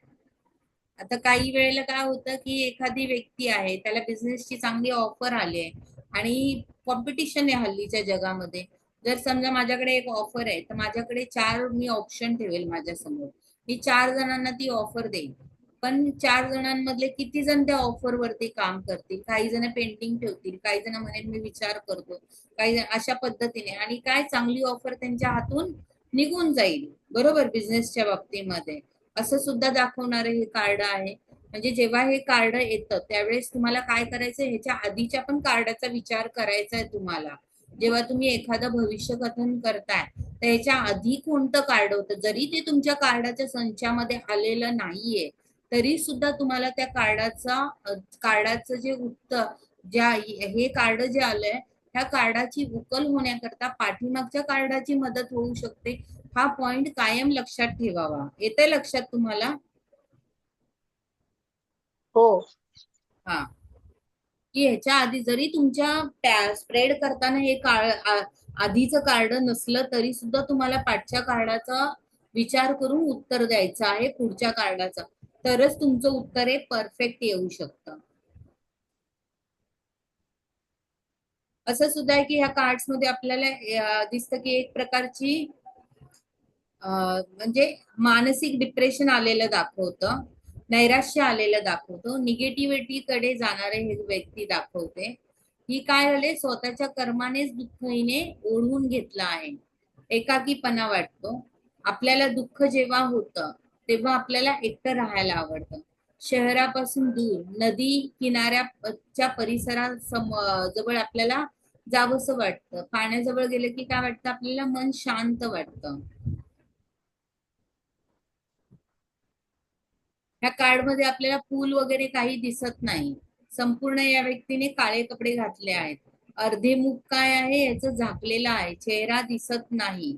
आता काही वेळेला काय होतं की एखादी व्यक्ती आहे, त्याला बिझनेसची चांगली ऑफर आली आहे आणि कॉम्पिटिशन आहे हल्लीच्या जगामध्ये. जर समजा माझ्याकडे एक ऑफर आहे, तर माझ्याकडे 4 मी ऑप्शन ठेवेल माझ्या समोर, मी 4 जणांना ती ऑफर देईल, पण 4 जणांमधले किती जण त्या ऑफर वरती काम करतील? काही जण पेंटिंग ठेवतील, काही जण म्हणेल मी विचार करतो, काही जण अशा पद्धतीने, आणि काय चांगली ऑफर त्यांच्या हातून निघून जाईल. बरोबर, बिझनेसच्या बाबतीमध्ये असं सुद्धा दाखवणारे हे कार्ड आहे. म्हणजे जेव्हा हे कार्ड येतं त्यावेळेस तुम्हाला काय करायचं, ह्याच्या आधीच्या पण कार्डाचा विचार करायचा आहे तुम्हाला. जेव्हा तुम्ही एखादं भविष्य कथन करताय तर ह्याच्या आधी कोणतं कार्ड होतं, जरी ते तुमच्या कार्डाच्या संचामध्ये आलेलं नाहीये तरी सुद्धा तुम्हाला त्या कार्डाचं जे उत्तर, ज्या हे कार्ड जे आलंय ह्या कार्डाची उकल होण्याकरता पाठीमागच्या कार्डाची मदत होऊ शकते. हा पॉइंट कायम लक्षात ठेवावा. येतंय लक्षात तुम्हाला? हो. हा, की ह्याच्या आधी जरी तुमच्या स्प्रेड करताना हे आधीचं कार्ड नसलं तरी सुद्धा तुम्हाला पाठच्या कार्डाचा विचार करून उत्तर द्यायचं आहे पुढच्या कार्डाचा, तरच तुमचं उत्तर हे परफेक्ट येऊ शकतं. असं सुद्धा आहे की ह्या कार्ड्स मध्ये आपल्याला दिसतं की एक प्रकारची म्हणजे मानसिक डिप्रेशन आलेलं दाखवतं, नैराश्य आलेलं दाखवतो, निगेटिव्हिटी कडे जाणारे हे व्यक्ती दाखवते. ही काय झाले, स्वतःच्या कर्मानेच दुःख हिने ओढवून घेतलं आहे. एकाकीपणा वाटतो. आपल्याला दुःख जेव्हा होतं तेव्हा आपल्याला एकटं राहायला आवडतं. शहरापासून दूर नदी किनाऱ्याच्या जवळ आपल्याला जावंसं वाटतं. पाण्याजवळ गेलं की काय वाटतं, आपल्याला मन शांत वाटतं. ह्या कार्ड मध्ये आपल्याला पूल वगैरे काही दिसत नाही. संपूर्ण या व्यक्तीने काळे कपडे घातले आहेत. अर्धे मुख काय आहे याचं झाकलेलं आहे, चेहरा दिसत नाही.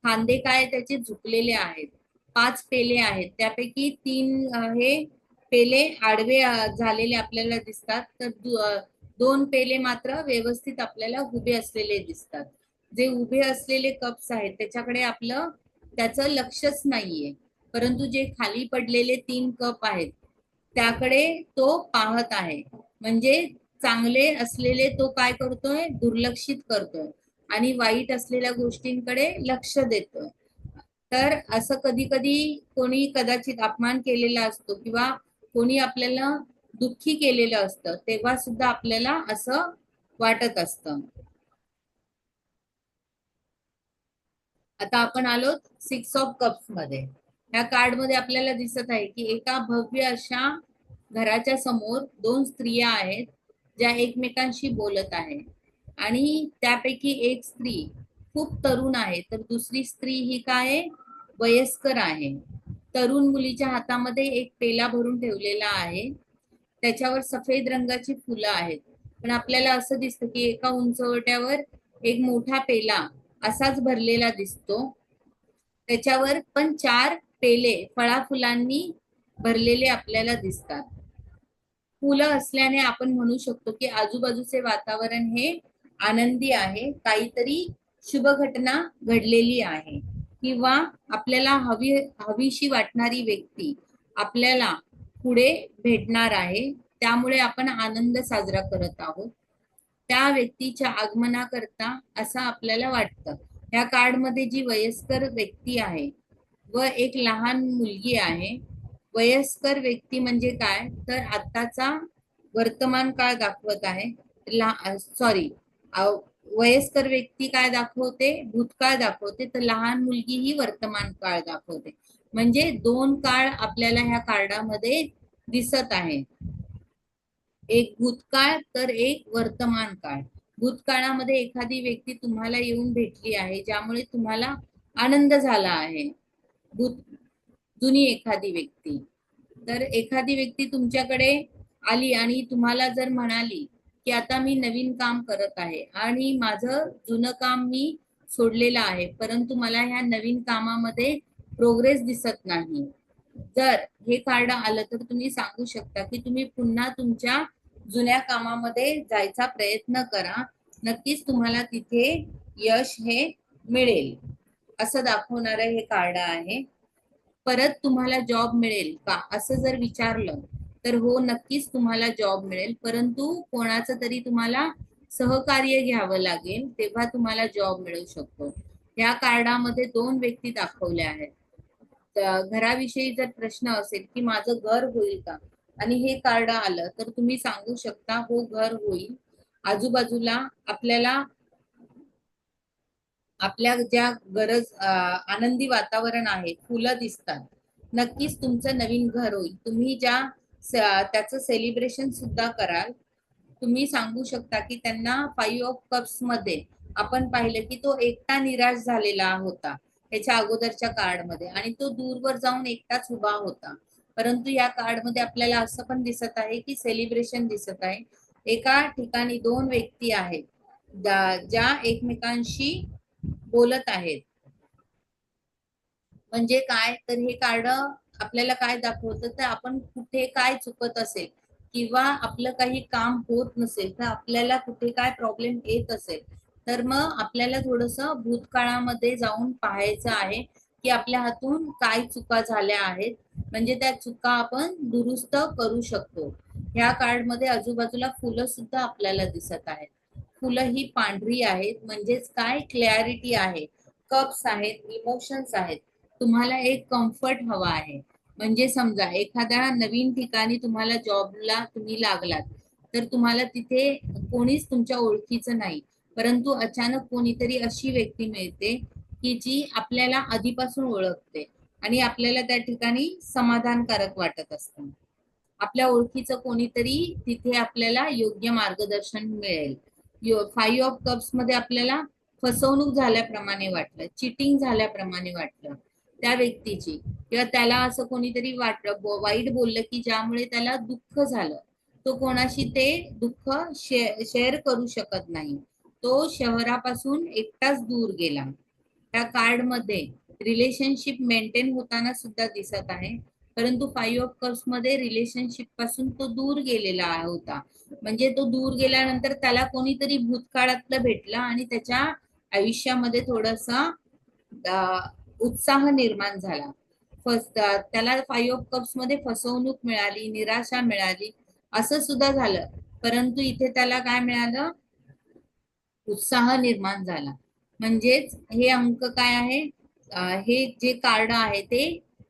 खांदे काय त्याचे झुकलेले आहेत. 5 पेले आहेत, त्यापैकी 3 हे पेले आडवे झालेले आपल्याला दिसतात, तर 2 पेले मात्र व्यवस्थित आपल्याला उभे असलेले दिसतात. जे उभे असलेले कप्स आहेत त्याच्याकडे त्याचं लक्षच नाहीये, परंतु जे खाली पडलेले 3 कप आहेत त्याकडे तो पाहत आहे. म्हणजे चांगले असलेले तो काय करतोय, दुर्लक्षित करतोय, आणि वाईट असलेल्या गोष्टींकडे लक्ष देतोय. तर असं कधी कधी कोणी कदाचित अपमान केलेला असतो किंवा कोणी आपल्याला दुःखी केलेलं असतं, तेव्हा सुद्धा आपल्याला असं वाटत असतं. आता आपण आलो 6 ऑफ कप्स मध्ये. ह्या कार्ड मध्ये आपल्याला दिसत आहे की एका भव्य अशा घराच्या समोर 2 स्त्रिया आहेत ज्या एकमेकांशी बोलत आहे, आणि त्यापैकी एक स्त्री खूप तरुण आहे तर दुसरी स्त्री ही काय वयस्कर आहे. तरुण मुलीच्या हातामध्ये एक पेला भरून ठेवलेला आहे, त्याच्यावर सफेद रंगाची फुलं आहेत. पण आपल्याला असं दिसतं की एका उंचवट्यावर एक मोठा पेला असाच भरलेला दिसतो, त्याच्यावर पण 4 पेले फळा फुलांनी भरलेले आपल्याला दिसतात. फुलं असल्याने आपण म्हणू शकतो की आजूबाजूचे वातावरण हे आनंदी आहे, काहीतरी शुभ घटना घडलेली आहे, किंवा आपल्याला हवीशी वाटणारी व्यक्ती आपल्याला पुढे भेटणार आहे, त्यामुळे आपण आनंद साजरा करत आहोत त्या व्यक्तीच्या आगमनाकरता, असं आपल्याला वाटतं. ह्या कार्ड मध्ये जी वयस्कर व्यक्ती आहे व एक लहान मुलगी आहे. वयस्कर व्यक्ती म्हणजे काय तर आत्ताचा वर्तमान काळ दाखवत आहे. सॉरी, वयस्कर व्यक्ती काय दाखवते, भूतकाळ दाखवते, तर लहान मुलगी ही वर्तमान काळ दाखवते. म्हणजे 2 काळ आपल्याला ह्या कार्डामध्ये दिसत आहे, एक भूतकाळ तर एक वर्तमान काळ. भूतकाळामध्ये एखादी व्यक्ती तुम्हाला येऊन भेटली आहे ज्यामुळे तुम्हाला आनंद झाला आहे, भूत जुनी एखादी व्यक्ती. तर एखादी व्यक्ती तुमच्याकडे आली आणि तुम्हाला जर म्हणाली की आता मी नवीन काम करत आहे आणि माझं जुनं काम मी सोडलेलं आहे, परंतु मला ह्या नवीन कामामध्ये प्रोग्रेस दिसत नाही, जर हे कार्ड आलं तर तुम्ही सांगू शकता की तुम्ही पुन्हा तुमच्या जुन्या कामामध्ये जायचा प्रयत्न करा, नक्कीच तुम्हाला तिथे यश हे मिळेल, असं दाखवणारं हे कार्ड आहे. परत तुम्हाला जॉब मिळेल का असं जर विचारलं तर हो, नक्कीच तुम्हाला जॉब मिळेल, परंतु कोणाचं तरी तुम्हाला सहकार्य घ्यावं लागेल, तेव्हा तुम्हाला जॉब मिळू शकतो. या कार्डामध्ये 2 व्यक्ती दाखवल्या आहेत. घराविषयी जर प्रश्न असेल की माझं घर होईल का, आणि हे कार्ड आलं तर तुम्ही सांगू शकता हो, घर होईल. आजूबाजूला आपल्याला आपल्या ज्या आनंदी वातावरण आहे, फुलं दिसतात, नक्कीच तुमचं नवीन घर होईल. तुम्ही त्याचं सेलिब्रेशन सुद्धा कराल. तुम्ही सांगू शकता की त्यांना 5 ऑफ कप्स मध्ये आपण पाहिलं की तो एकटा निराश झालेला होता त्याच्या अगोदरच्या कार्ड मध्ये, आणि तो दूरवर जाऊन एकटाच उभा होता. परंतु या कार्ड मध्ये आपल्याला असं पण दिसत आहे की सेलिब्रेशन दिसत आहे. एका ठिकाणी 2 व्यक्ती आहेत ज्या एकमेकांशी बोलत आहेत. म्हणजे काय तर हे कार्ड आपल्याला काय दाखवतं, तर आपण कुठे काय चुकत असेल किंवा आपलं काही काम होत नसेल, तर आपल्याला कुठे काय प्रॉब्लेम येत असेल, तर मग आपल्याला थोडस भूतकाळामध्ये जाऊन पाहायचं आहे की आपल्या हातून काय चुका झाल्या आहेत, म्हणजे त्या चुका आपण दुरुस्त करू शकतो. ह्या कार्ड मध्ये आजूबाजूला फुलं सुद्धा आपल्याला दिसत आहेत. फुलं ही पांढरी आहेत, म्हणजेच काय क्लॅरिटी आहे, कप्स आहेत, इमोशन्स आहेत. तुम्हाला एक कम्फर्ट हवा आहे, म्हणजे समजा एखाद्या नवीन ठिकाणी तुम्हाला जॉबला तुम्ही लागलात, तर तुम्हाला तिथे कोणीच तुमच्या ओळखीचं नाही, परंतु अचानक कोणीतरी अशी व्यक्ती मिळते की जी आपल्याला आधीपासून ओळखते आणि आपल्याला त्या ठिकाणी समाधानकारक वाटत असतं. आपल्या ओळखीचं कोणीतरी तिथे आपल्याला योग्य मार्गदर्शन मिळेल. 5 ऑफ कप्स मध्ये आपल्याला फसवणूक झाल्याप्रमाणे वाटलं, चिटिंग झाल्याप्रमाणे वाटलं त्या व्यक्तीची, किंवा त्याला असं कोणीतरी वाईट बोललं की ज्यामुळे त्याला दुःख झालं. तो कोणाशी ते दुःख शेअर करू शकत नाही, तो शहरापासून एकटाच दूर गेला. त्या कार्ड मध्ये रिलेशनशिप मेंटेन होताना सुद्धा दिसत आहे, परंतु 5 ऑफ कप्स मध्ये रिलेशनशिप पासून तो दूर गेलेला होता. म्हणजे तो दूर गेल्यानंतर त्याला कोणीतरी भूतकाळातलं भेटलं आणि त्याच्या आयुष्यामध्ये थोडासा उत्साह निर्माण झाला. त्याला 5 ऑफ कप्स मध्ये फसवणूक मिळाली, निराशा मिळाली, असं सुद्धा झालं, परंतु इथे त्याला काय मिळालं, उत्साह निर्माण झाला. म्हणजेच हे अंक काय आहे, हे जे कार्ड आहे ते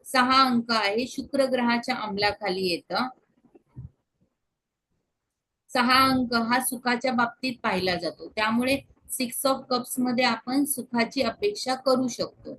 6 अंक आहे, शुक्र ग्रहाच्या अंमलाखाली येतं. 6 अंक हा सुखाच्या बाबतीत पाहिला जातो, त्यामुळे 6 ऑफ कप्स मध्ये आपण सुखाची अपेक्षा करू शकतो.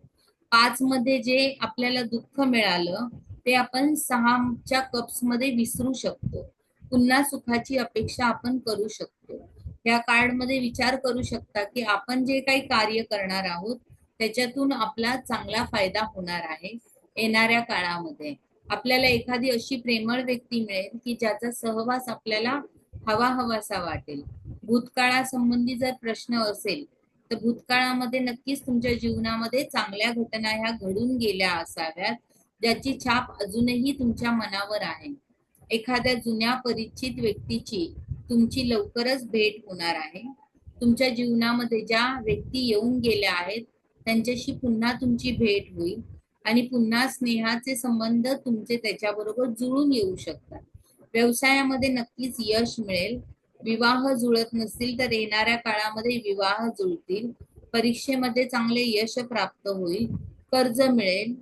5 मध्ये जे आपल्याला दुःख मिळालं ते आपण 6च्या कप्स मध्ये विसरू शकतो. पुन्हा सुखाची अपेक्षा आपण करू शकतो. या कार्ड मध्ये विचार करू शकता की आपण जे काही कार्य करणार आहोत त्याच्यातून आपला चांगला फायदा होणार आहे. येणाऱ्या काळामध्ये आपल्याला एखादी अशी प्रेमळ व्यक्ती मिळेल की ज्याचा सहवास आपल्याला हवा हवासा वाटेल. भूतकाळासंबंधी जर प्रश्न असेल तर भूतकाळामध्ये नक्कीच तुमच्या जीवनामध्ये चांगल्या घटना ह्या घडून गेल्या असाव्यात, ज्याची छाप अजूनही तुमच्या मनावर आहे. एखाद्या जुन्या परिचित व्यक्तीची तुमची लवकरच भेट होणार आहे. तुमच्या जीवनामध्ये ज्या व्यक्ती येऊन गेल्या आहेत त्यांच्याशी पुन्हा तुमची भेट होईल आणि पुन्हा स्नेहाचे संबंध तुमचे त्याच्याबरोबर जुळून येऊ शकतात. व्यवसायामध्ये नक्कीच यश मिळेल. विवाह जुळत नसतील तर येणाऱ्या काळामध्ये विवाह जुळतील. परीक्षेमध्ये चांगले यश प्राप्त होईल. कर्ज मिळेल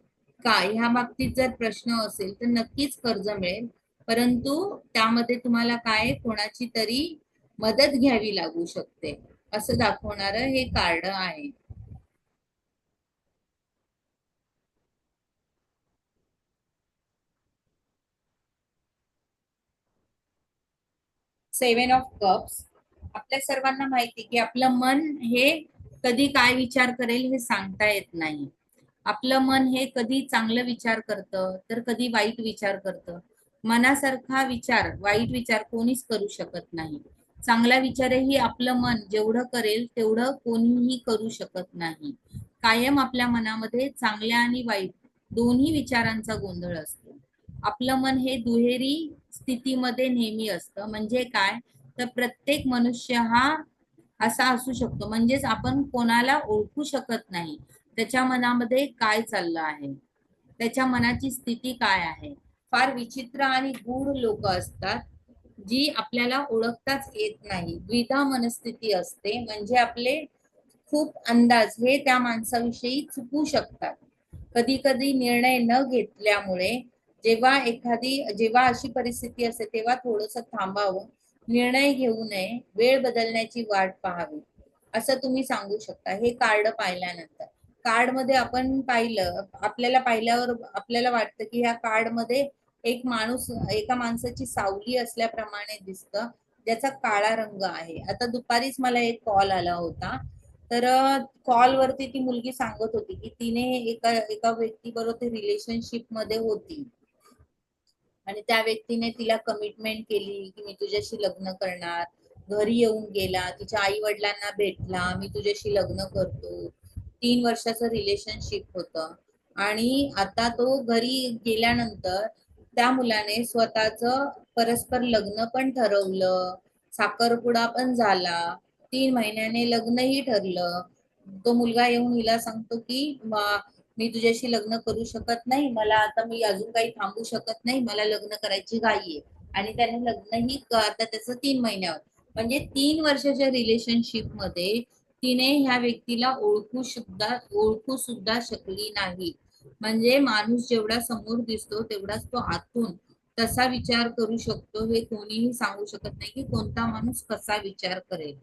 का ह्या बाबतीत जर प्रश्न असेल तर नक्कीच कर्ज मिळेल, परंतु त्यामध्ये तुम्हाला काय कोणाची तरी मदत घ्यावी लागू शकते असं दाखवणारं हे कार्ड आहे. सेवन ऑफ कप्स, आपल्या सर्वांना माहिती की आपलं मन हे कधी काय विचार करेल हे सांगता येत नाही. आपलं मन हे कधी चांगलं विचार करतं तर कधी वाईट विचार करतं. मनासारखा विचार वाईट विचार कोणीच करू शकत नाही. चांगला विचारही आपलं मन जेवढं करेल तेवढं कोणीही करू शकत नाही. कायम आपल्या मनामध्ये चांगल्या आणि वाईट दोन्ही विचारांचा गोंधळ असतो. आपलं मन हे दुहेरी स्थितीमध्ये नेहमी असतं. म्हणजे काय तर प्रत्येक मनुष्य हा असा असू शकतो, म्हणजेच आपण कोणाला ओळखू शकत नाही त्याच्या मनामध्ये काय चाललं आहे, त्याच्या मनाची स्थिती काय आहे. फार विचित्र आणि गूढ लोक असतात जी आपल्याला ओळखताच येत नाही. द्विधा मनस्थिती असते, म्हणजे आपले खूप अंदाज हे त्या माणसाविषयी चुकू शकतात. कधी कधी निर्णय न घेतल्यामुळे जेव्हा अशी परिस्थिती असते तेव्हा थोडंसं थांबावं, निर्णय घेऊ नये, वेळ बदलण्याची वाट पाहावी असं तुम्ही सांगू शकता. हे कार्ड पाहिल्यानंतर कार्ड मध्ये आपण पाहिलं, आपल्याला पाहिल्यावर आपल्याला वाटतं की ह्या कार्ड मध्ये एक माणूस एका माणसाची सावली असल्याप्रमाणे दिसतं, ज्याचा काळा रंग आहे. आता दुपारीच मला एक कॉल आला होता, तर कॉल वरती ती मुलगी सांगत होती की तिने एका एका व्यक्तीबरोबर रिलेशनशिप मध्ये होती आणि त्या व्यक्तीने तिला कमिटमेंट केली की मी तुझ्याशी लग्न करणार. घरी येऊन गेला, तिच्या आई वडिलांना भेटला, मी तुझ्याशी लग्न करतो. 3 वर्षाचं रिलेशनशिप होतं आणि आता तो घरी गेल्यानंतर त्या मुलाने स्वतःच परस्पर लग्न पण ठरवलं, साखरपुडा पण झाला, 3 महिन्याने लग्नही ठरलं. तो मुलगा येऊन हिला सांगतो की मी तुझ्याशी लग्न करू शकत नाही, मला आता मी अजून काही थांबू शकत नाही, मला लग्न करायची घाई आहे. आणि त्याने लग्नही आता त्याचं 3 महिन्यावर, म्हणजे 3 वर्षाच्या रिलेशनशिप मध्ये तिने ह्या व्यक्तीला ओळखू सुद्धा शकली नाही. म्हणजे माणूस जेवढा समोर दिसतो तेवढाच तो आतून तसा विचार करू शकतो, हे कोणीही सांगू शकत नाही की कोणता माणूस कसा विचार करेल.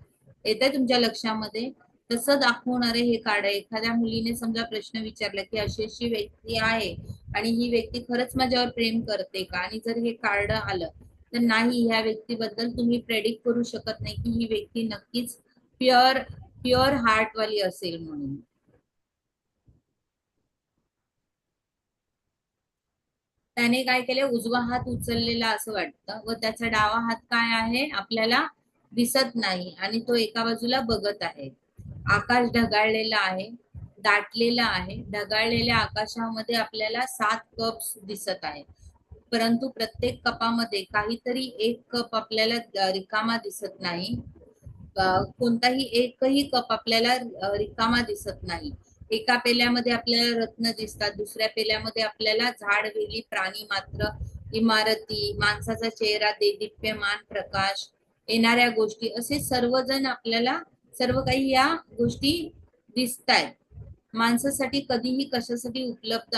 येते तुमच्या लक्षामध्ये? तसं दाखवणारे हे कार्ड. एखाद्या मुलीने समजा प्रश्न विचारला की अशी अशी व्यक्ती आहे आणि ही व्यक्ती खरंच माझ्यावर प्रेम करते का, आणि जर हे कार्ड आलं तर नाही, ह्या व्यक्तीबद्दल तुम्ही प्रेडिक्ट करू शकत नाही की ही व्यक्ती नक्कीच प्युअर प्युअर हार्ट वाली असेल म्हणून. त्याने काय केले, उजवा हात उचललेला असं वाटतं व त्याचा डावा हात काय आहे आपल्याला दिसत नाही आणि तो एका बाजूला बघत आहे. आकाश ढगाळलेला आहे, दाटलेला आहे. ढगाळलेल्या आकाशामध्ये आपल्याला 7 कप्स दिसत आहे, परंतु प्रत्येक कपामध्ये काहीतरी एक कप आपल्याला रिकामा दिसत नाही. कोणताही एकही कप आपल्याला रिकामा दिसत नाही. एका पेल्यामध्ये आपल्याला रत्न दिसतात, दुसऱ्या पेल्यामध्ये आपल्याला झाड, वेली, प्राणी मात्र, इमारती, माणसाचा चेहरा, देदीप्यमान प्रकाश, येणाऱ्या गोष्टी, असे सर्वजण आपल्याला सर्व काही या गोष्टी दिसतायत. माणसासाठी कधीही कशासाठी उपलब्ध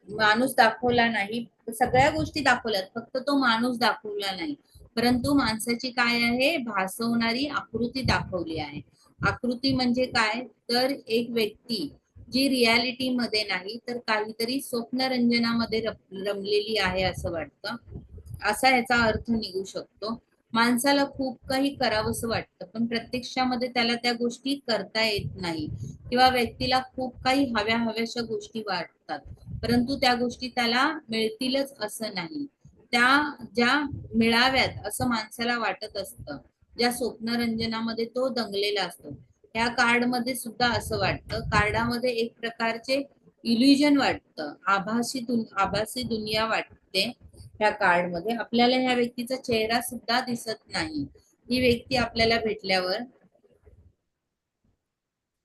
माणूस दाखवला नाही, सगळ्या गोष्टी दाखवल्यात, फक्त तो माणूस दाखवला नाही. परंतु माणसाची काय आहे, भासवणारी आकृती दाखवली आहे. आकृती म्हणजे काय, तर एक व्यक्ती जी रियालिटी मध्ये नाही तर काहीतरी स्वप्नरंजनामध्ये रमलेली आहे असं वाटतं. असा याचा अर्थ निघू शकतो. माणसाला खूप काही करावंसं वाटतं, पण प्रत्यक्षामध्ये त्याला त्या गोष्टी करता येत नाही, किंवा व्यक्तीला खूप काही हव्या हव्याशा गोष्टी वाटतात, परंतु त्या गोष्टी त्याला मिळतीलच असं नाही. त्या ज्या मिळाव्यात असं माणसाला वाटत असतं, ज्या स्वप्नरंजनामध्ये तो दंगलेला असतो. ह्या कार्डमध्ये सुद्धा असं वाटतं. कार्डामध्ये एक प्रकारचे इल्युजन वाटतं, आभासी दुनिया वाटते. ह्या कार्ड मध्ये आपल्याला ह्या व्यक्तीचा चेहरा सुद्धा दिसत नाही. ही व्यक्ती आपल्याला भेटल्यावर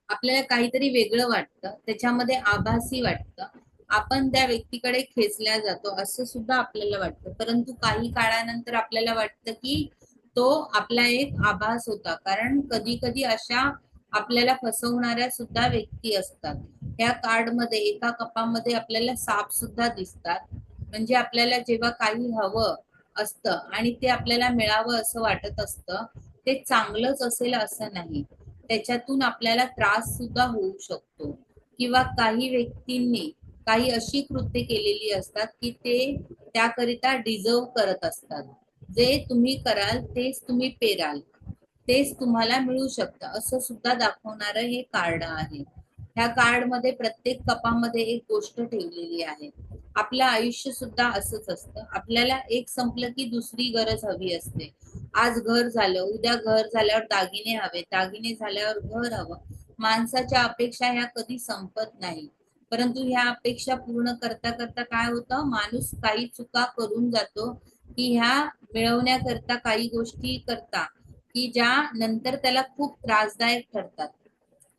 आपल्याला काहीतरी वेगळं वाटतं, त्याच्यामध्ये आभासी वाटतं, आपण त्या व्यक्तीकडे खेचल्या जातो असं सुद्धा आपल्याला वाटतं. परंतु काही काळानंतर आपल्याला वाटतं की तो आपला एक आभास होता, कारण कधी कधी अशा आपल्याला फसवणाऱ्या सुद्धा व्यक्ती असतात. या कार्ड मध्ये एका कपामध्ये आपल्याला साप सुद्धा दिसतात. म्हणजे आपल्याला जेव्हा काही हवं असतं आणि ते आपल्याला मिळावं असं वाटत असतं, ते चांगलंच असेल असं नाही, त्याच्यातून आपल्याला त्रास सुद्धा होऊ शकतो. किंवा काही व्यक्तींनी काही अशी कृत्य केलेली असतात की ते त्याकरिता डिझर्व करत असतात. जे तुम्ही कराल तेच तुम्ही पेराल, तेच तुम्हाला मिळू शकतं असं सुद्धा दाखवणारं हे कार्ड आहे. ह्या कार्ड मध्ये प्रत्येक कपामध्ये एक गोष्ट ठेवलेली आहे. आपलं आयुष्य सुद्धा असंच असतं, आपल्याला एक संपलं की दुसरी गरज हवी असते. आज घर झालं, उद्या घर झाल्यावर दागिने हवे, दागिने झाल्यावर घर हवं. माणसाच्या अपेक्षा ह्या कधी संपत नाही. परंतु ह्या अपेक्षा पूर्ण करता करता काय होतं, माणूस काही चुका करून जातो की ह्या मिळवण्याकरता काही गोष्टी करता की ज्या नंतर त्याला खूप त्रासदायक ठरतात.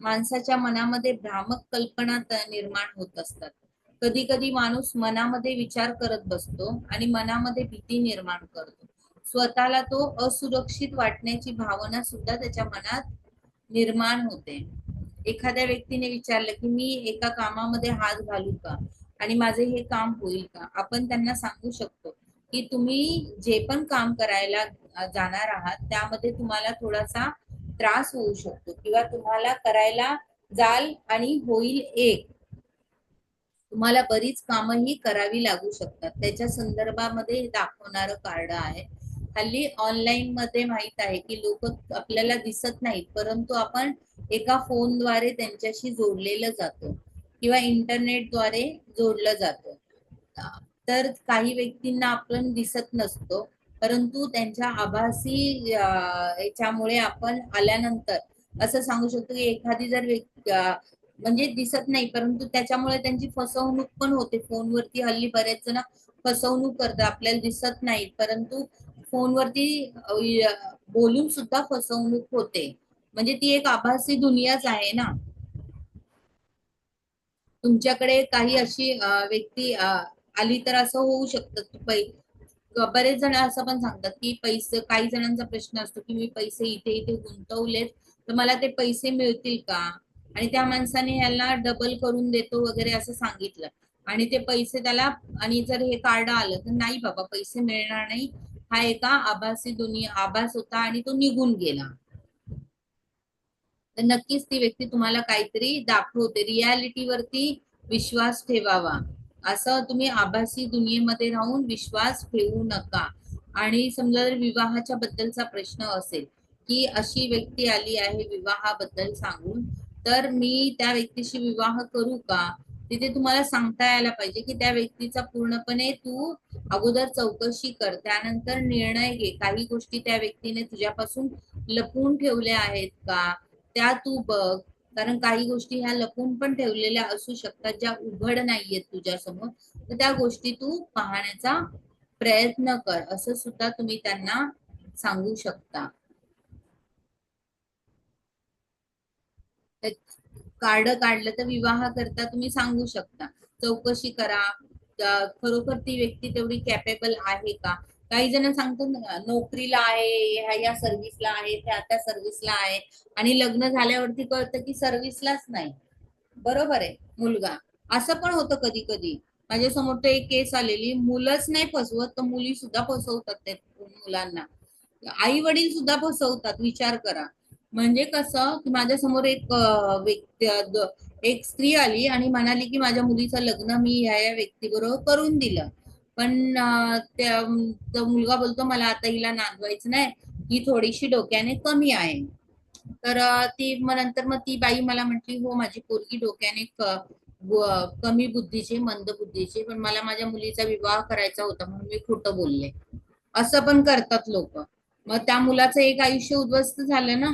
माणसाच्या मनामध्ये भ्रामक कल्पना निर्माण होत असतात. कधी कधी माणूस मनामध्ये विचार करत बसतो आणि मनामध्ये भीती निर्माण करतो. स्वतःला तो असुरक्षित वाटण्याची भावना सुद्धा त्याच्या मनात निर्माण होते. एखाद्या व्यक्तीने विचारलं की मी एका कामामध्ये हात घालू का आणि माझे हे काम होईल का, आपण त्यांना सांगू शकतो की तुम्ही जे पण काम करायला जाणार आहात त्यामध्ये तुम्हाला थोडासा त्रास होऊ शकतो, किंवा तुम्हाला करायला जाल आणि होईल एक, तुम्हाला बरीच कामही करावी लागू शकतात. त्याच्या संदर्भामध्ये दाखवणारं कार्ड आहे. हल्ली ऑनलाईन मध्ये माहित आहे की लोक आपल्याला दिसत नाहीत, परंतु आपण एका फोनद्वारे त्यांच्याशी जोडलेलं जातो किंवा इंटरनेटद्वारे जोडलं जातो. तर काही व्यक्तींना आपण दिसत नसतो, परंतु त्यांच्या आभासी याच्यामुळे आपण आल्यानंतर असं सांगू शकतो की एखादी जर व्यक्ती म्हणजे दिसत नाही, परंतु त्याच्यामुळे त्यांची फसवणूक पण होते. फोनवरती हल्ली बरेच जण फसवणूक करतात, आपल्याला दिसत नाही परंतु फोनवरती बोलून सुद्धा फसवणूक होते. म्हणजे ती एक आभासी दुनियाच आहे ना. तुमच्याकडे काही अशी व्यक्ती आली तर असं होऊ शकतं. बरेच जण असं पण सांगतात की पैसे, काही जणांचा प्रश्न असतो की मी पैसे इथे इथे गुंतवलेत तर मला ते पैसे मिळतील का, आणि त्या माणसाने ह्याला डबल करून देतो वगैरे असं सांगितलं आणि ते पैसे त्याला, आणि जर हे कार्ड आलं तर नाही बाबा पैसे मिळणार नाही, हा एका आभासी दुनिया आभास होता आणि तो निघून गेला. तर नक्कीच ती व्यक्ती तुम्हाला काहीतरी दाखवते. रियालिटीवरती विश्वास ठेवावा, असं तुम्ही आभासी दुनियेमध्ये राहून विश्वास ठेवू नका. आणि समजा जर विवाहाच्या बद्दलचा प्रश्न असेल की अशी व्यक्ती आली आहे विवाहाबद्दल सांगून, तर मी त्या व्यक्तीशी विवाह करू का, तिथे तुम्हाला सांगता यायला पाहिजे की त्या व्यक्तीचा पूर्णपणे तू अगोदर चौकशी कर, त्यानंतर निर्णय घे. काही गोष्टी त्या व्यक्तीने तुझ्यापासून लपवून ठेवल्या आहेत का त्या तू बघ, कारण काही गोष्टी ह्या लपून पण ठेवलेल्या असू शकतात ज्या उघड नाहीयेत तुझ्या समोर, तर त्या गोष्टी तू पाहण्याचा प्रयत्न कर असं सुद्धा तुम्ही त्यांना सांगू शकता. कार्ड काढलं तर विवाह करता तुम्ही सांगू शकता, चौकशी करा खरोखर ती व्यक्ती तेवढी कॅपेबल आहे का. काही जण सांगतात ना नोकरीला आहे, ह्या या सर्व्हिसला आहे, त्या सर्व्हिसला आहे, आणि लग्न झाल्यावरती कळतं की सर्व्हिसलाच नाही. बरोबर आहे मुलगा. असं पण होतं कधी कधी. माझ्या समोर तर एक केस आलेली, मुलंच नाही फसवत तर मुली सुद्धा फसवतात ते मुलांना. आई वडील सुद्धा फसवतात, विचार करा. म्हणजे कसं की माझ्या समोर एक व्यक्ती एक स्त्री आली आणि म्हणाली की माझ्या मुलीचं लग्न मी ह्या व्यक्तीबरोबर करून दिलं. पण तो मुलगा बोलतो मला आता हिला नांदवायचं नाही, ही थोडीशी डोक्याने कमी आहे. तर मग नंतर मग ती बाई मला म्हटली हो माझी पोरगी डोक्याने कमी बुद्धीचे, मंद बुद्धीचे, पण मला माझ्या मुलीचा विवाह करायचा होता म्हणून मी खोटं बोलले. असं पण करतात लोक. मग त्या मुलाचं एक आयुष्य उद्ध्वस्त झालं ना.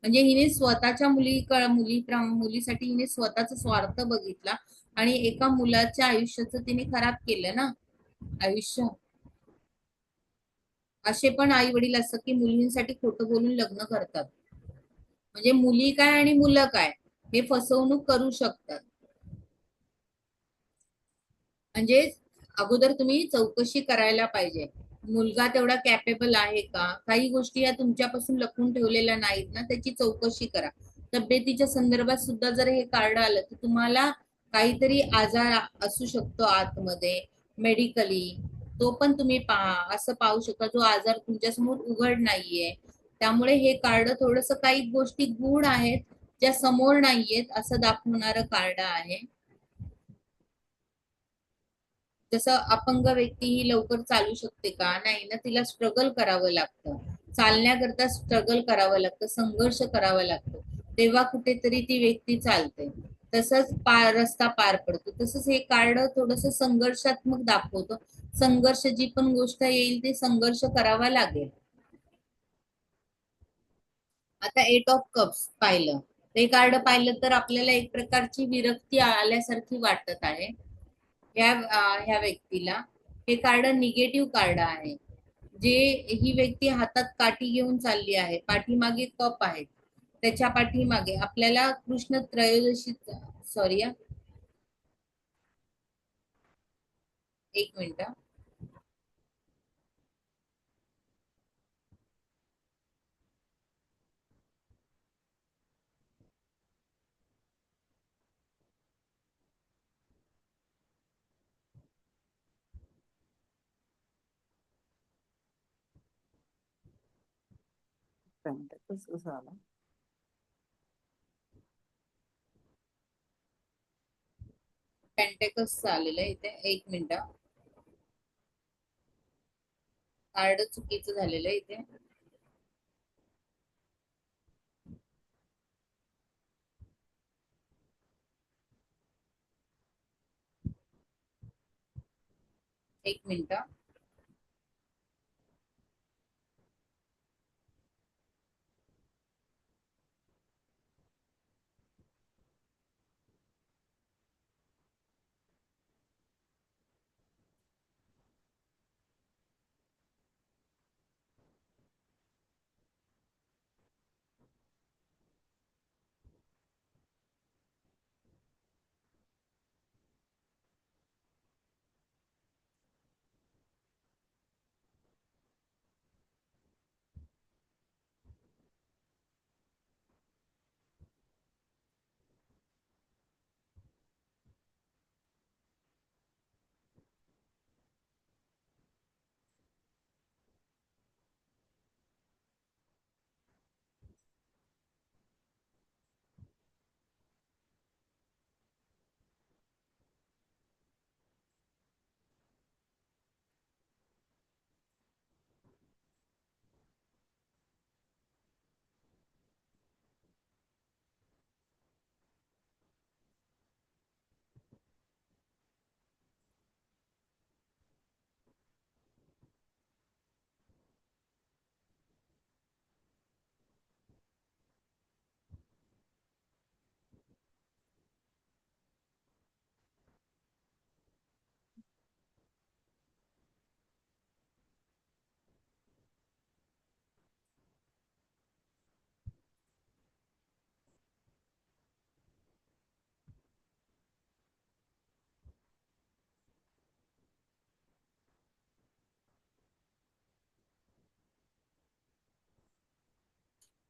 म्हणजे हिने स्वतःच्या मुलीसाठी हिने स्वतःचा स्वार्थ बघितला आणि एका मुलाच्या आयुष्याचं तिने खराब केलं ना, आयुष्य. असे पण आई वडील असतात की मुलींसाठी खोटं बोलून लग्न करतात. म्हणजे मुली काय आणि मुलं काय, हे फसवणूक करू शकतात. म्हणजे अगोदर तुम्ही चौकशी करायला पाहिजे, मुलगा तेवढा कॅपेबल आहे का. काही गोष्टी या तुमच्यापासून लपवून ठेवलेल्या नाहीत ना, त्याची चौकशी करा. तब्येतीच्या संदर्भात सुद्धा जर हे कार्ड आलं तर तुम्हाला काहीतरी आजार असू शकतो आतमध्ये, मेडिकली. तो पण तुम्ही पहा, असं पाहू शकता जो आजार तुमच्यासमोर उघड नाहीये. त्यामुळे हे कार्ड थोडस काही गोष्टी गूढ आहेत, ज्या समोर नाहीयेत असं दाखवणारं कार्ड आहे. जसं अपंग व्यक्ती ही लवकर चालू शकते का, नाही ना, तिला स्ट्रगल करावं लागतं. चालण्याकरता स्ट्रगल करावं लागतं, संघर्ष करावा लागतो, तेव्हा कुठेतरी ती व्यक्ती चालते. तसंच रस्ता पार पडतो. तसंच हे कार्ड थोडस संघर्षात्मक दाखवतो. संघर्ष जी पण गोष्ट येईल ते संघर्ष करावा लागेल. आता 8 ऑफ कप्स पाहिलं, ते कार्ड पाहिलं तर आपल्याला एक प्रकारची विरक्ती आल्यासारखी वाटत आहे ह्या व्यक्तीला. हे कार्ड निगेटिव्ह कार्ड आहे. जे ही व्यक्ती हातात काठी घेऊन चालली आहे, पाठीमागे कप आहेत, त्याच्या पाठीमागे आपल्याला कृष्ण त्रयोदशी, सॉरी, एक मिनिट. पेंटॅकल्स कसं आला? पेंटेकस आलेलं आहे इथे, एक मिनिट. कार्ड चुकीचं झालेलं आहे इथे. एक मिनिट.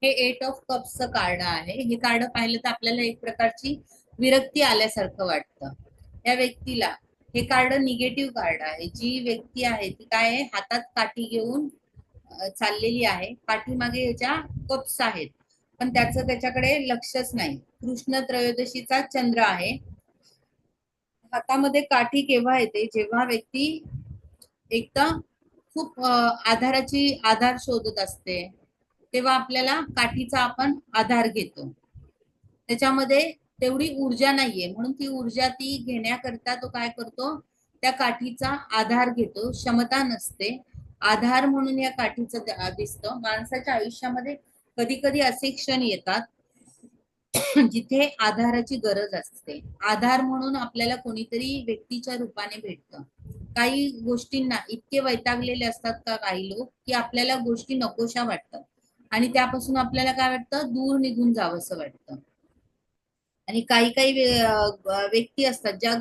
हे 8 ऑफ कप्सचं कार्ड आहे. हे कार्ड पाहिलं तर आपल्याला एक प्रकारची विरक्ती आल्यासारखं वाटतं. त्या व्यक्तीला हे कार्ड निगेटिव्ह कार्ड आहे. जी व्यक्ती आहे ती काय आहे, हातात काठी घेऊन चाललेली आहे. पाठीमागे याच्या कप्स आहेत, पण त्याच्याकडे लक्षच नाही. कृष्ण त्रयोदशीचा चंद्र आहे. हातामध्ये काठी केव्हा येते, जेव्हा व्यक्ती एकदा खूप आधार शोधत असते, तेव्हा आपल्याला काठीचा आपण आधार घेतो. त्याच्यामध्ये तेवढी ऊर्जा नाहीये, म्हणून ती ऊर्जा ती घेण्याकरता तो काय करतो, त्या काठीचा आधार घेतो. क्षमता नसते, आधार म्हणून या काठीचं दिसतं. माणसाच्या आयुष्यामध्ये कधी कधी असे क्षण येतात जिथे आधाराची गरज असते. आधार म्हणून आपल्याला कोणीतरी व्यक्तीच्या रूपाने भेटतं. काही गोष्टींना इतके वैतागलेले असतात का काही लोक, की आपल्याला गोष्टी नकोशा वाटतात आणि त्यापासून आपल्याला काय वाटतं, दूर निघून जावंसं वाटतं. आणि काही काही व्यक्ती असतात, ज्या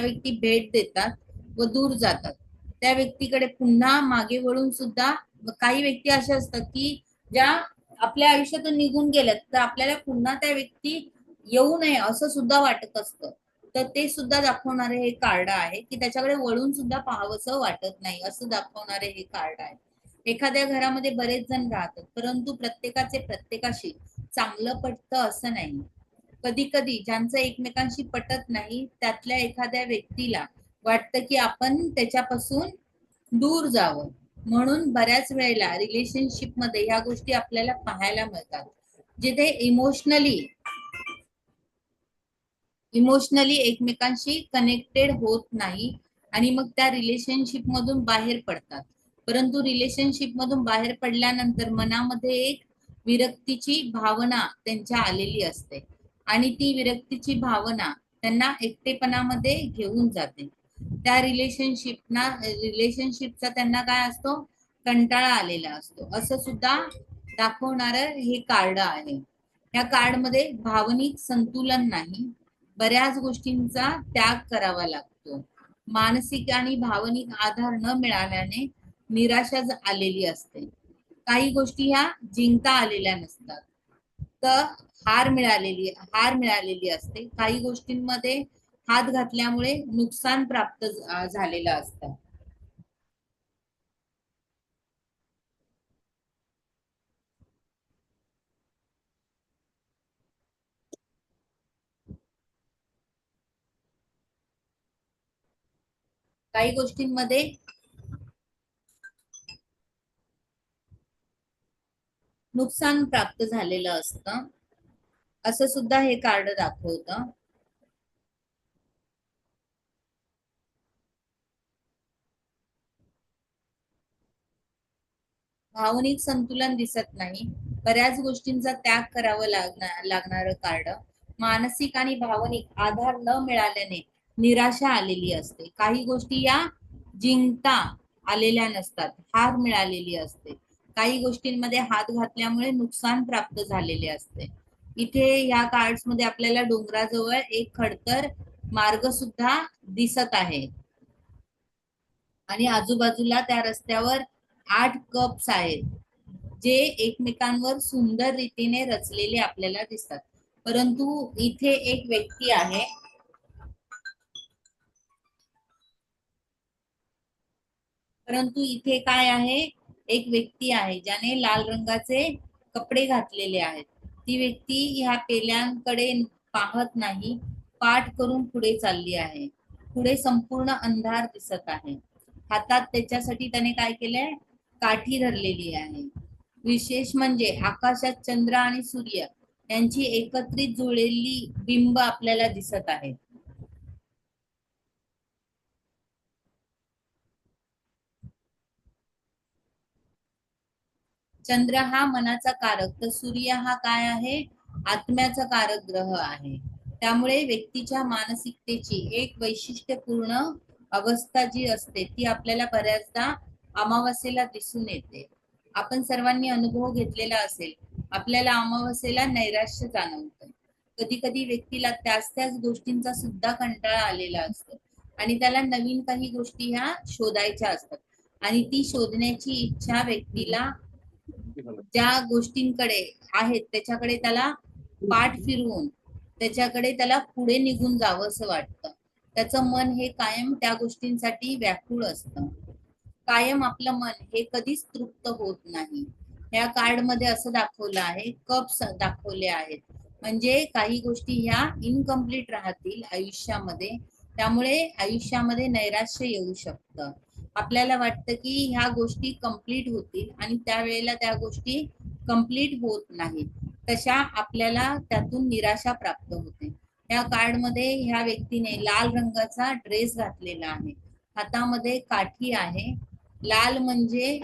व्यक्ती भेट देतात व दूर जातात, त्या व्यक्तीकडे पुन्हा मागे वळून सुद्धा. काही व्यक्ती अशा असतात की ज्या आपल्या आयुष्यातून निघून गेल्यात, तर आपल्याला पुन्हा त्या व्यक्ती येऊ नये असं सुद्धा वाटत असतं. तर ते सुद्धा दाखवणारे हे कार्ड आहे, की त्याच्याकडे वळून सुद्धा पाहावंसं वाटत नाही असं दाखवणारे हे कार्ड आहे. एखाद्या घरामध्ये बरेच जण राहतात, परंतु प्रत्येकाचे प्रत्येकाशी चांगलं पटतं असं नाही. कधी कधी ज्यांचं एकमेकांशी पटत नाही, त्यातल्या एखाद्या व्यक्तीला वाटतं की आपण त्याच्यापासून दूर जावं. म्हणून बऱ्याच वेळेला रिलेशनशिप मध्ये ह्या गोष्टी आपल्याला पाहायला मिळतात, जिथे इमोशनली एकमेकांशी कनेक्टेड होत नाही आणि मग त्या रिलेशनशिप मधून बाहेर पडतात. परंतु रिलेशनशिप मधून बाहेर पडल्यानंतर मनामध्ये एक विरक्तीची भावना त्यांच्या आलेली असते आणि ती विरक्तीची भावना त्यांना एकटेपणामध्ये घेऊन जाते. त्या रिलेशनशिपचा त्यांना काय असतो, कंटाळा आलेला असतो असं सुद्धा दाखवणार हे कार्ड आहे. या कार्ड मध्ये भावनिक संतुलन नाही, बऱ्याच गोष्टींचा त्याग करावा लागतो. मानसिक आणि भावनिक आधार न मिळाल्याने निराशा आलेली असते. काही गोष्टी ह्या जिंकता आलेल्या नसतात, तर हार मिळालेली असते. काही गोष्टींमध्ये हात घातल्यामुळे नुकसान प्राप्त झालेलं असतं. काही गोष्टींमध्ये नुकसान प्राप्त झालेलं असतं असं सुद्धा हे कार्ड दाखवतं. भावनिक संतुलन दिसत नाही, बऱ्याच गोष्टींचा त्याग करावा लागणारं कार्ड. मानसिक आणि भावनिक आधार न मिळाल्याने निराशा आलेली असते. काही गोष्टी या जिंकता आलेल्या नसतात, हार मिळालेली असते. काही गोष्टींमध्ये हात घातल्यामुळे नुकसान प्राप्त झालेले असते. इथे या कार्ड्स मध्ये आपल्याला डोंगराजवळ एक खडतर मार्ग सुद्धा दिसत आहे आणि आजूबाजूला त्या रस्त्यावर 8 कप्स आहेत, जे एकमेकांवर सुंदर रीतीने रचलेले आपल्याला दिसतात. परंतु इथे एक व्यक्ती आहे, परंतु इथे काय आहे, एक व्यक्ती आहे ज्याने लाल रंगाचे कपडे घातलेले आहेत. ती व्यक्ती ह्या पेल्यांकडे पाहत नाही, पाठ करून पुढे चालली आहे. पुढे संपूर्ण अंधार दिसत आहे. हातात त्याच्यासाठी त्याने काय केलंय, काठी धरलेली आहे. विशेष म्हणजे आकाशात चंद्र आणि सूर्य यांची एकत्रित जुळलेली बिंब आपल्याला दिसत आहे. चंद्र हा मनाचा कारक, तर सूर्य हा काय आहे, आत्म्याचा कारक ग्रह आहे. त्यामुळे व्यक्तीच्या मानसिकतेची एक वैशिष्ट्यपूर्ण अवस्था जी असते ती आपल्याला बऱ्याचदा अमावास्येला दिसून येते. आपण सर्वांनी अनुभव घेतलेला असेल, आपल्याला अमावास्येला नैराश्य जाणवतं. कधी कधी व्यक्तीला त्याच गोष्टींचा सुद्धा कंटाळा आलेला असतो आणि त्याला नवीन काही गोष्टी ह्या शोधायच्या असतात आणि ती शोधण्याची इच्छा व्यक्तीला ज्या गोष्टींकडे आहेत त्याच्याकडे त्याला पाठ फिरवून त्याच्याकडे त्याला पुढे निघून जावं असं वाटतं. त्याचं मन हे कायम त्या गोष्टींसाठी व्याकुळ असतं. कायम आपलं मन हे कधीच तृप्त होत नाही. ह्या कार्ड मध्ये असं दाखवलं आहे, कप्स दाखवले आहेत, म्हणजे काही गोष्टी ह्या इनकम्प्लीट राहतील आयुष्यामध्ये. त्यामुळे आयुष्यामध्ये नैराश्य येऊ शकतं. आपल्याला वाटतं की ह्या गोष्टी कम्प्लीट होतील आणि त्यावेळेला त्या गोष्टी कम्प्लीट होत नाहीत. तशा आपल्याला त्यातून निराशा प्राप्त होते. या कार्ड मध्ये ह्या व्यक्तीने लाल रंगाचा ड्रेस घातलेला आहे, हातामध्ये काठी आहे. लाल म्हणजे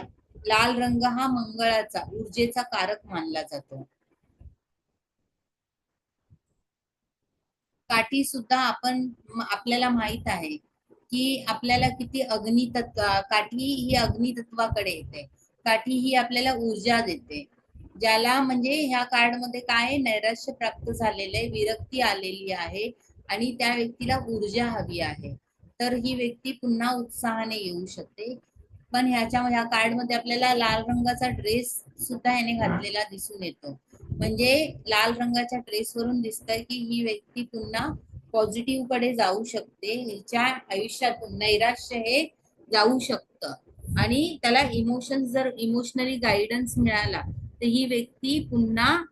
लाल रंग हा मंगळाचा, ऊर्जेचा कारक मानला जातो. काठी सुद्धा आपल्याला माहित आहे की आपल्याला किती अग्नितत्व, काठी ही अग्नितत्वाकडे येते. काठी ही आपल्याला ऊर्जा देते. ज्याला म्हणजे ह्या कार्ड मध्ये काय नैराश्य प्राप्त झालेलं आहे, विरक्ती आलेली आहे आणि त्या व्यक्तीला ऊर्जा हवी आहे, तर ही व्यक्ती पुन्हा उत्साहाने येऊ शकते. पण ह्या कार्ड मध्ये आपल्याला लाल रंगाचा ड्रेस सुद्धा याने घातलेला दिसून येतो. म्हणजे लाल रंगाच्या ड्रेस वरून दिसतंय की ही व्यक्ती पुन्हा पॉझिटिव्ह कडे जाऊ शकते. हिच्या आयुष्यातून नैराश्य हे जाऊ शकतं आणि त्याला जर इमोशनली गायडन्स मिळाला तर ही व्यक्ती पुन्हा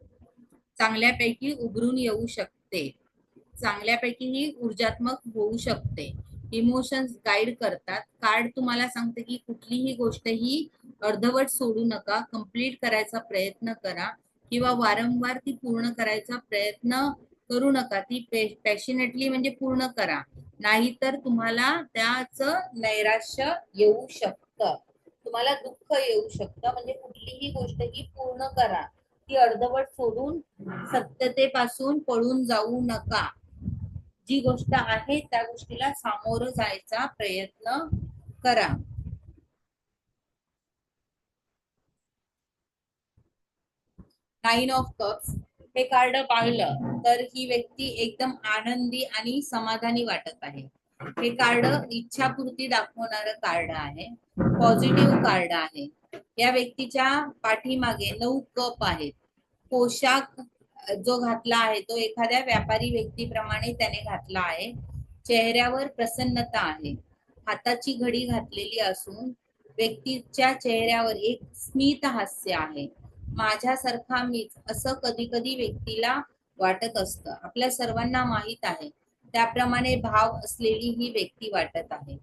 चांगल्यापैकी उभरून येऊ शकते, चांगल्यापैकी ही ऊर्जात्मक होऊ शकते. इमोशन्स गाईड करतात. कार्ड तुम्हाला सांगते की कुठलीही गोष्ट ही अर्धवट सोडू नका, कम्प्लीट करायचा प्रयत्न करा किंवा वारंवार ती पूर्ण करायचा प्रयत्न करू नका. ती पॅशनेटली म्हणजे पूर्ण करा, नाहीतर तुम्हाला त्याच नैराश्य येऊ शकतं, तुम्हाला दुःख येऊ शकतं. म्हणजे कुठलीही गोष्ट ही पूर्ण करा, ती अर्धवट सोडून सत्यतेपासून पळून जाऊ नका. जी गोष्ट आहे त्या गोष्टीला सामोरं जायचा प्रयत्न करा. नाईन ऑफ कप्स हे कार्ड पाहिलं तर ही व्यक्ती एकदम आनंदी आणि समाधानी वाटत आहे. हे कार्ड इच्छापूर्ती दाखवणारं कार्ड आहे, पॉझिटिव्ह कार्ड आहे. या व्यक्तीच्या पाठीमागे 9 कप आहेत. पोशाख जो घातला आहे तो एखाद्या व्यापारी व्यक्तीप्रमाणे त्याने घातला आहे. चेहऱ्यावर प्रसन्नता आहे. हाताची घडी घातलेली असून व्यक्तीच्या चेहऱ्यावर एक स्मित हास्य आहे. माझ्यासारखा मीच असं कधी कधी व्यक्तीला वाटत असतं. आपल्या सर्वांना माहित आहे त्याप्रमाणे भाव असलेली ही व्यक्ती वाटत आहे.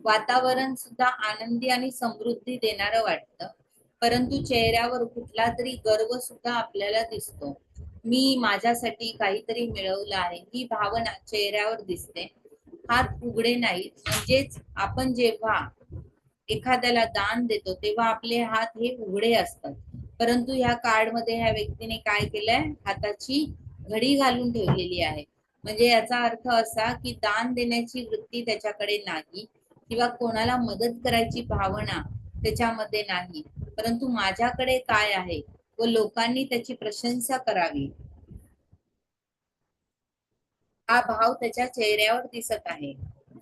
वातावरण सुद्धा आनंदी आणि समृद्धी देणारं वाटतं, परंतु चेहऱ्यावर कुठला तरी गर्व सुद्धा आपल्याला दिसतो. मी माझ्यासाठी काहीतरी मिळवलं आहे ही भावना चेहऱ्यावर दिसते. हात उघडे नाहीत, म्हणजेच आपण जेव्हा एखाद्याला दान देतो तेव्हा आपले हात हे उघडे असतात. परंतु ह्या कार्ड मध्ये ह्या व्यक्तीने काय केलंय, हाताची घडी घालून ठेवलेली आहे. म्हणजे याचा अर्थ असा की दान देण्याची वृत्ती त्याच्याकडे नाही किंवा कोणाला मदत करायची भावना त्याच्यामध्ये नाही, परंतु माझ्याकडे काय आहे व लोकांनी त्याची प्रशंसा करावी हा भाव त्याच्या चेहऱ्यावर दिसत आहे.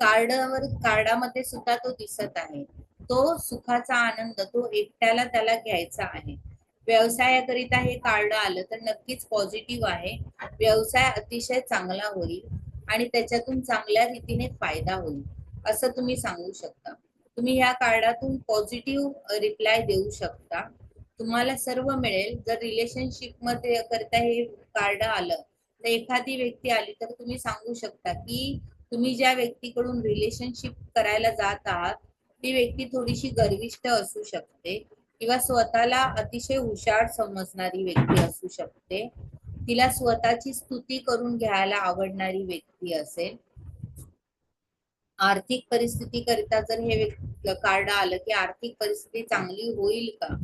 कार्डामध्ये सुद्धा तो दिसत आहे. तो सुखाचा आनंद तो एकट्याला त्याला घ्यायचा आहे. व्यवसायाकरिता हे कार्ड आलं तर नक्कीच पॉझिटिव्ह आहे. व्यवसाय अतिशय चांगला होईल आणि त्याच्यातून चांगल्या रीतीने फायदा होईल असं तुम्ही सांगू शकता. तुम्ही ह्या कार्डातून पॉझिटिव्ह रिप्लाय देऊ शकता. तुम्हाला सर्व मिळेल. जर रिलेशनशिप मध्ये करता हे कार्ड आलं तर एखादी व्यक्ती आली तर तुम्ही सांगू शकता की तुम्ही ज्या व्यक्तीकडून रिलेशनशिप करायला जात आहात ती व्यक्ती थोडीशी गर्विष्ठ असू शकते किंवा स्वतःला अतिशय हुशार समजणारी व्यक्ती असू शकते. तिला स्वतःची स्तुती करून घ्यायला आवडणारी व्यक्ती असेल. आर्थिक परिस्थिती करिता जर हे कार्ड आलं की आर्थिक परिस्थिती चांगली होईल का,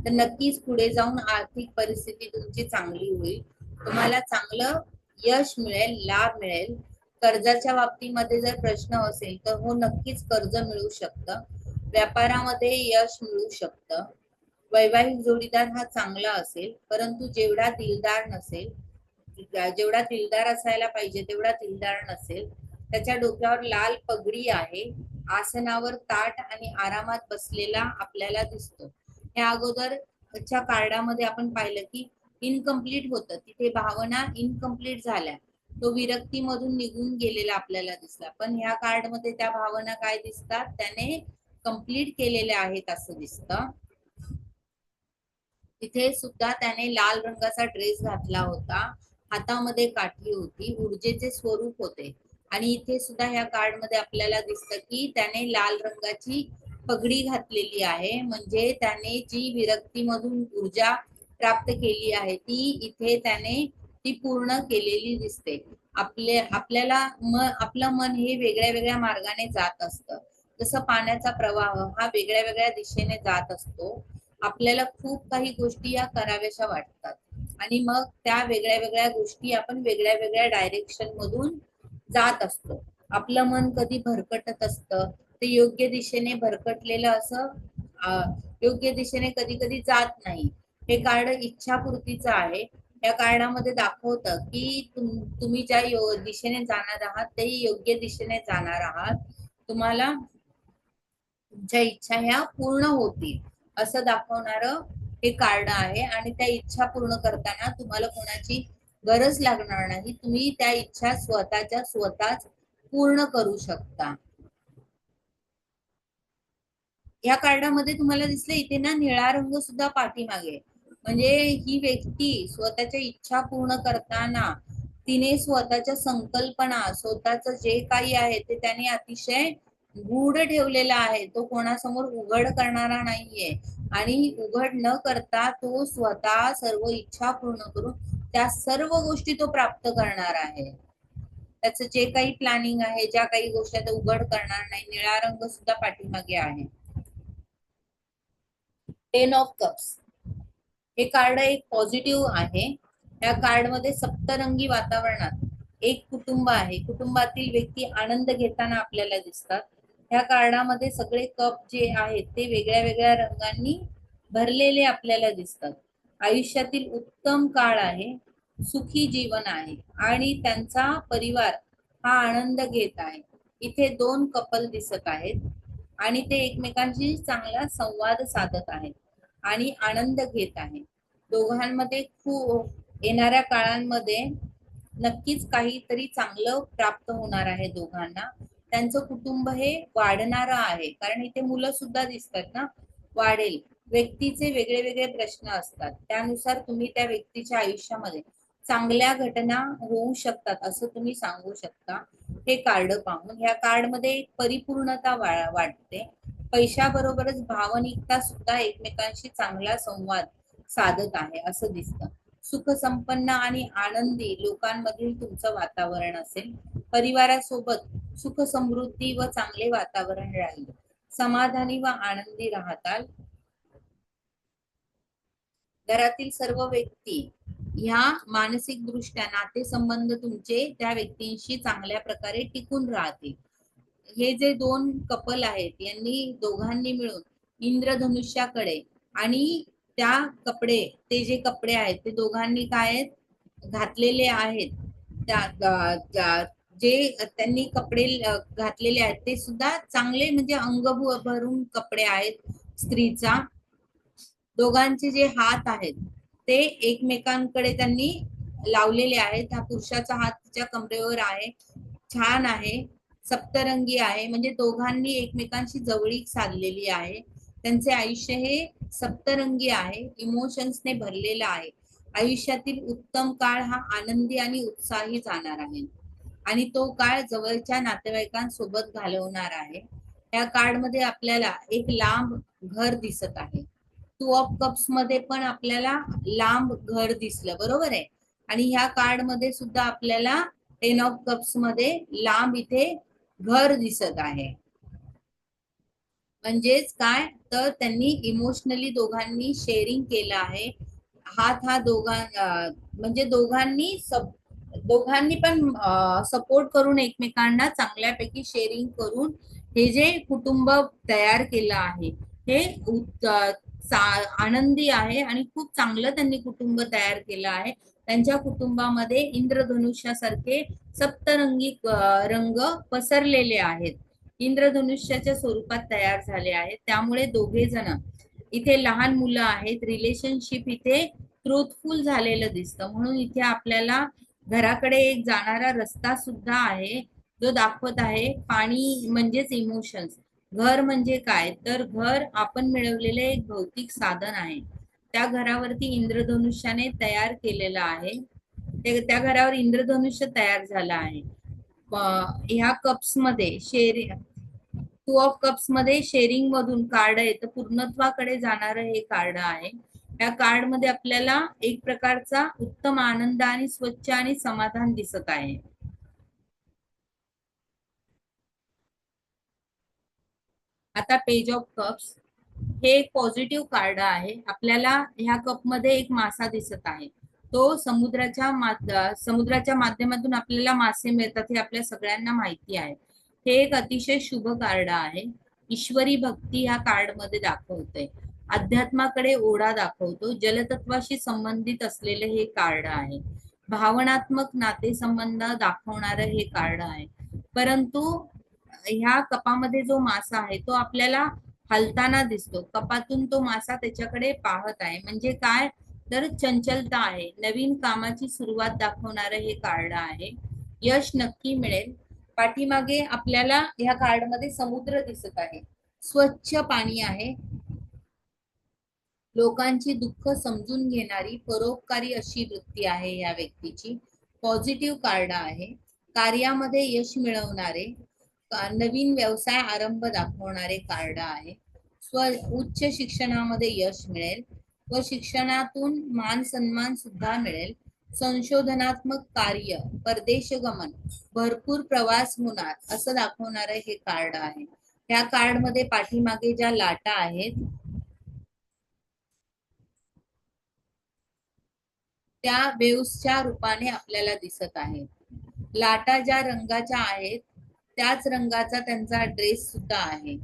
तर नक्कीच पुढे जाऊन आर्थिक परिस्थिती तुमची चांगली होईल. तुम्हाला चांगलं यश मिळेल, लाभ मिळेल. कर्जाच्या बाबतीमध्ये जर प्रश्न असेल तर हो नक्कीच कर्ज मिळू शकतं. व्यापारामध्ये यश मिळू शकतं. वैवाहिक जोडीदार हा चांगला असेल, परंतु जेवढा दिलदार नसेल, जेवढा दिलदार असायला पाहिजे तेवढा दिलदार नसेल. त्याच्या डोक्यावर लाल पगडी आहे. आसनावर ताठ आणि आरामात बसलेला आपल्याला दिसतो. ह्या अगोदर च्या कार्डामध्ये आपण पाहिलं की इनकम्प्लीट होतं, तिथे भावना इनकम्प्लीट झाल्या, तो विरक्तीमधून निघून गेलेला आपल्याला दिसला. पण ह्या कार्ड मध्ये त्या भावना काय दिसतात, त्याने कंप्लीट केलेल्या आहेत असं दिसतं. तिथे सुद्धा त्याने लाल रंगाचा ड्रेस घातला होता, हातामध्ये काठी होती, ऊर्जेचे स्वरूप होते. आणि इथे सुद्धा ह्या कार्ड मध्ये आपल्याला दिसतं की त्याने लाल रंगाची पगडी घातलेली आहे, म्हणजे त्याने जी विरक्तीमधून ऊर्जा प्राप्त केली आहे ती इथे त्याने ती पूर्ण केलेली दिसते. आपल्याला आपलं मन हे वेगळ्या वेगळ्या मार्गाने जात असतं. जसं पाण्याचा प्रवाह हा वेगळ्या वेगळ्या दिशेने जात असतो, आपल्याला खूप काही गोष्टी या कराव्याशा वाटतात आणि मग त्या वेगळ्या वेगळ्या गोष्टी आपण वेगळ्या वेगळ्या डायरेक्शन मधून जात असतो. आपलं मन कधी भरकटत असतं, ते योग्य दिशेने भरकटलेलं असं योग्य दिशेने कधी कधी जात नाही. हे कार्ड इच्छापूर्तीचं आहे. या कार्डामध्ये दाखवतं की तुम्ही ज्या दिशेने जाणार आहात ते योग्य दिशेने जाणार आहात, तुम्हाला तुमच्या इच्छा ह्या पूर्ण होतील असं दाखवणारं हे कार्ड आहे. आणि त्या इच्छा पूर्ण करताना तुम्हाला कोणाची गरज लागणार नाही, तुम्ही त्या इच्छा स्वतःच्या स्वतःच पूर्ण करू शकता. या कार्डामध्ये तुम्हाला दिसलं इथे ना निळा रंग सुद्धा पाठीमागे, म्हणजे ही व्यक्ती स्वतःच्या इच्छा पूर्ण करताना तिने स्वतःच्या संकल्पना, स्वतःच जे काही आहे ते त्याने अतिशय गूढ ठेवलेला आहे, तो कोणासमोर उघड करणारा नाहीये. आणि उघड न करता तो स्वतः सर्व इच्छा पूर्ण करून त्या सर्व गोष्टी तो प्राप्त करणार आहे. त्याचं जे काही प्लॅनिंग आहे, ज्या काही गोष्टी आता उघड करणार नाही. निळा रंग सुद्धा पाठीमागे आहे. 10 ऑफ कप्स हे कार्ड एक पॉझिटिव्ह आहे. या कार्ड मध्ये सप्तरंगी वातावरणात एक कुटुंब आहे, कुटुंबातील व्यक्ती आनंद घेताना आपल्याला दिसतात. ह्या कार्डामध्ये सगळे कप जे आहेत ते वेगळ्या वेगळ्या रंगांनी भरलेले आपल्याला दिसतात. आयुष्यातील उत्तम काळ आहे, सुखी जीवन आहे आणि त्यांचा परिवार हा आनंद घेत आहे. इथे 2 कपल दिसत आहेत आणि ते एकमेकांशी चांगला संवाद साधत आहेत आणि आनंद घेत आहे. दोघांमध्ये खूप येणाऱ्या काळांमध्ये नक्कीच काहीतरी चांगलं प्राप्त होणार आहे दोघांना. त्यांचं कुटुंब हे वाढणारं आहे, कारण इथे मुलं सुद्धा दिसतात ना, वाढेल. व्यक्तीचे वेगळे वेगळे प्रश्न असतात, त्यानुसार तुम्ही त्या व्यक्तीच्या आयुष्यामध्ये चांगल्या घटना होऊ शकतात असं तुम्ही सांगू शकता हे कार्ड पाहून. या कार्ड मध्ये एक परिपूर्णता वाटते. पैशाबरोबरच भावनिकता सुद्धा एकमेकांशी चांगला संवाद साधत आहे असं दिसतं. सुख संपन्न आणि आनंदी लोकांमधील तुमचं वातावरण असेल. परिवारासोबत सुख समृद्धी व चांगले वातावरण राहील. समाधानी व आनंदी राहताल. घरातील सर्व व्यक्ती ह्या मानसिक दृष्ट्या नातेसंबंध तुमचे त्या व्यक्तींशी चांगल्या प्रकारे टिकून राहतील. हे जे 2 कपल आहेत यांनी दोघांनी मिळून इंद्रधनुष्याकडे आणि त्या कपडे, ते जे कपडे आहेत ते दोघांनी काय घातलेले आहेत, त्या जे त्यांनी कपडे घातलेले आहेत ते सुद्धा चांगले, म्हणजे अंग भरून कपडे आहेत स्त्रीचा. दोघांचे जे हात आहेत ते एकमेकांकडे त्यांनी लावलेले आहेत. हा पुरुषाचा हात तिच्या कमरेवर आहे, छान आहे, सप्तरंगी आहे, म्हणजे दोघांनी एकमेकांशी जवळीक साधलेली आहे. त्यांचे आयुष्य हे सप्तरंगी आहे, इमोशन्सने भरलेला आहे. आयुष्यातील उत्तम काळ हा आनंदी आणि उत्साही जाणार आहे आणि तो काळ जवळच्या नातेवाईकांसोबत घालवणार आहे. या कार्ड मध्ये आपल्याला एक लांब घर दिसत आहे. 2 ऑफ कप्स मध्ये पण आपल्याला लांब घर दिसलं, बरोबर आहे. आणि ह्या कार्ड मध्ये सुद्धा आपल्याला 10 ऑफ कप्स मध्ये लांब इथे घर दिसत आहे. म्हणजेच काय तर त्यांनी इमोशनली दोघांनी शेअरिंग केलं आहे. हात हा म्हणजे दोघांनी पण सपोर्ट करून एकमेकांना चांगल्यापैकी शेअरिंग करून हे जे कुटुंब तयार केलं आहे हे आनंदी आहे आणि खूप चांगलं त्यांनी कुटुंब तयार केलं आहे. त्यांच्या कुटुंबामध्ये इंद्रधनुष्यासारखे सप्तरंगी रंग पसरलेले आहेत, इंद्रधनुष्याच्या स्वरूपात तयार झाले आहेत. त्यामुळे दोघे जण इथे लहान मुलं आहेत, रिलेशनशिप इथे ट्रूथफुल झालेलं दिसतं. म्हणून इथे आपल्याला घराकडे एक जाणारा रस्ता सुद्धा आहे, जो दाखवत आहे पाणी म्हणजेच इमोशन्स. घर म्हणजे काय, तर घर आपण मिळवलेले एक भौतिक साधन आहे. त्या घरावरती इंद्रधनुष्याने तयार केलेलं आहे. त्या घरावर इंद्रधनुष्य तयार झालं आहे. ह्या कप्स मध्ये टू ऑफ कप्स मध्ये शेअरिंग मधून कार्ड येतं, पूर्णत्वाकडे जाणारं हे कार्ड आहे. या कार्ड मध्ये आपल्याला एक प्रकारचा उत्तम आनंद आणि स्वच्छ आणि समाधान दिसत आहे. आता पेज ऑफ कप्स हे एक पॉझिटिव्ह कार्ड आहे. आपल्याला ह्या कप मध्ये एक मासा दिसत आहे. तो समुद्राच्या माध्यमातून आपल्याला मासे मिळतात हे आपल्या सगळ्यांना माहिती आहे. हे एक अतिशय शुभ कार्ड आहे. ईश्वरी भक्ती ह्या कार्ड मध्ये दाखवते. अध्यात्माकडे ओढा दाखवतो. जलतत्वाशी संबंधित असलेले हे कार्ड आहे. भावनात्मक नातेसंबंध दाखवणारं हे कार्ड आहे. परंतु ह्या कपामध्ये जो मासा आहे तो आपल्याला हलताना दिसतो. कपातून तो मासा त्याच्याकडे पाहत आहे. म्हणजे काय, तर चंचलता आहे. नवीन कामाची सुरुवात दाखवणारं हे कार्ड आहे. यश नक्की मिळेल. पाठीमागे आपल्याला ह्या कार्ड मध्ये समुद्र दिसत आहे. स्वच्छ पाणी आहे. लोकांची दुःख समजून घेणारी परोपकारी अशी वृत्ती आहे या व्यक्तीची. पॉझिटिव्ह कार्ड आहे. कार्यामध्ये यश मिळवणारे, नवीन व्यवसाय आरंभ दाखवणारे कार्ड आहे. उच्च शिक्षणामध्ये यश मिळेल व शिक्षणातून मान सन्मान सुद्धा मिळेल. संशोधनात्मक कार्य, परदेश गमन, भरपूर प्रवास होणार असं दाखवणारं हे कार्ड आहे. त्या कार्ड मध्ये पाठीमागे ज्या लाटा आहेत त्या वेव्सच्या रूपाने आपल्याला दिसत आहे. लाटा ज्या रंगाच्या आहेत त्याच रंगाचा त्यांचा ड्रेस सुद्धा आहे.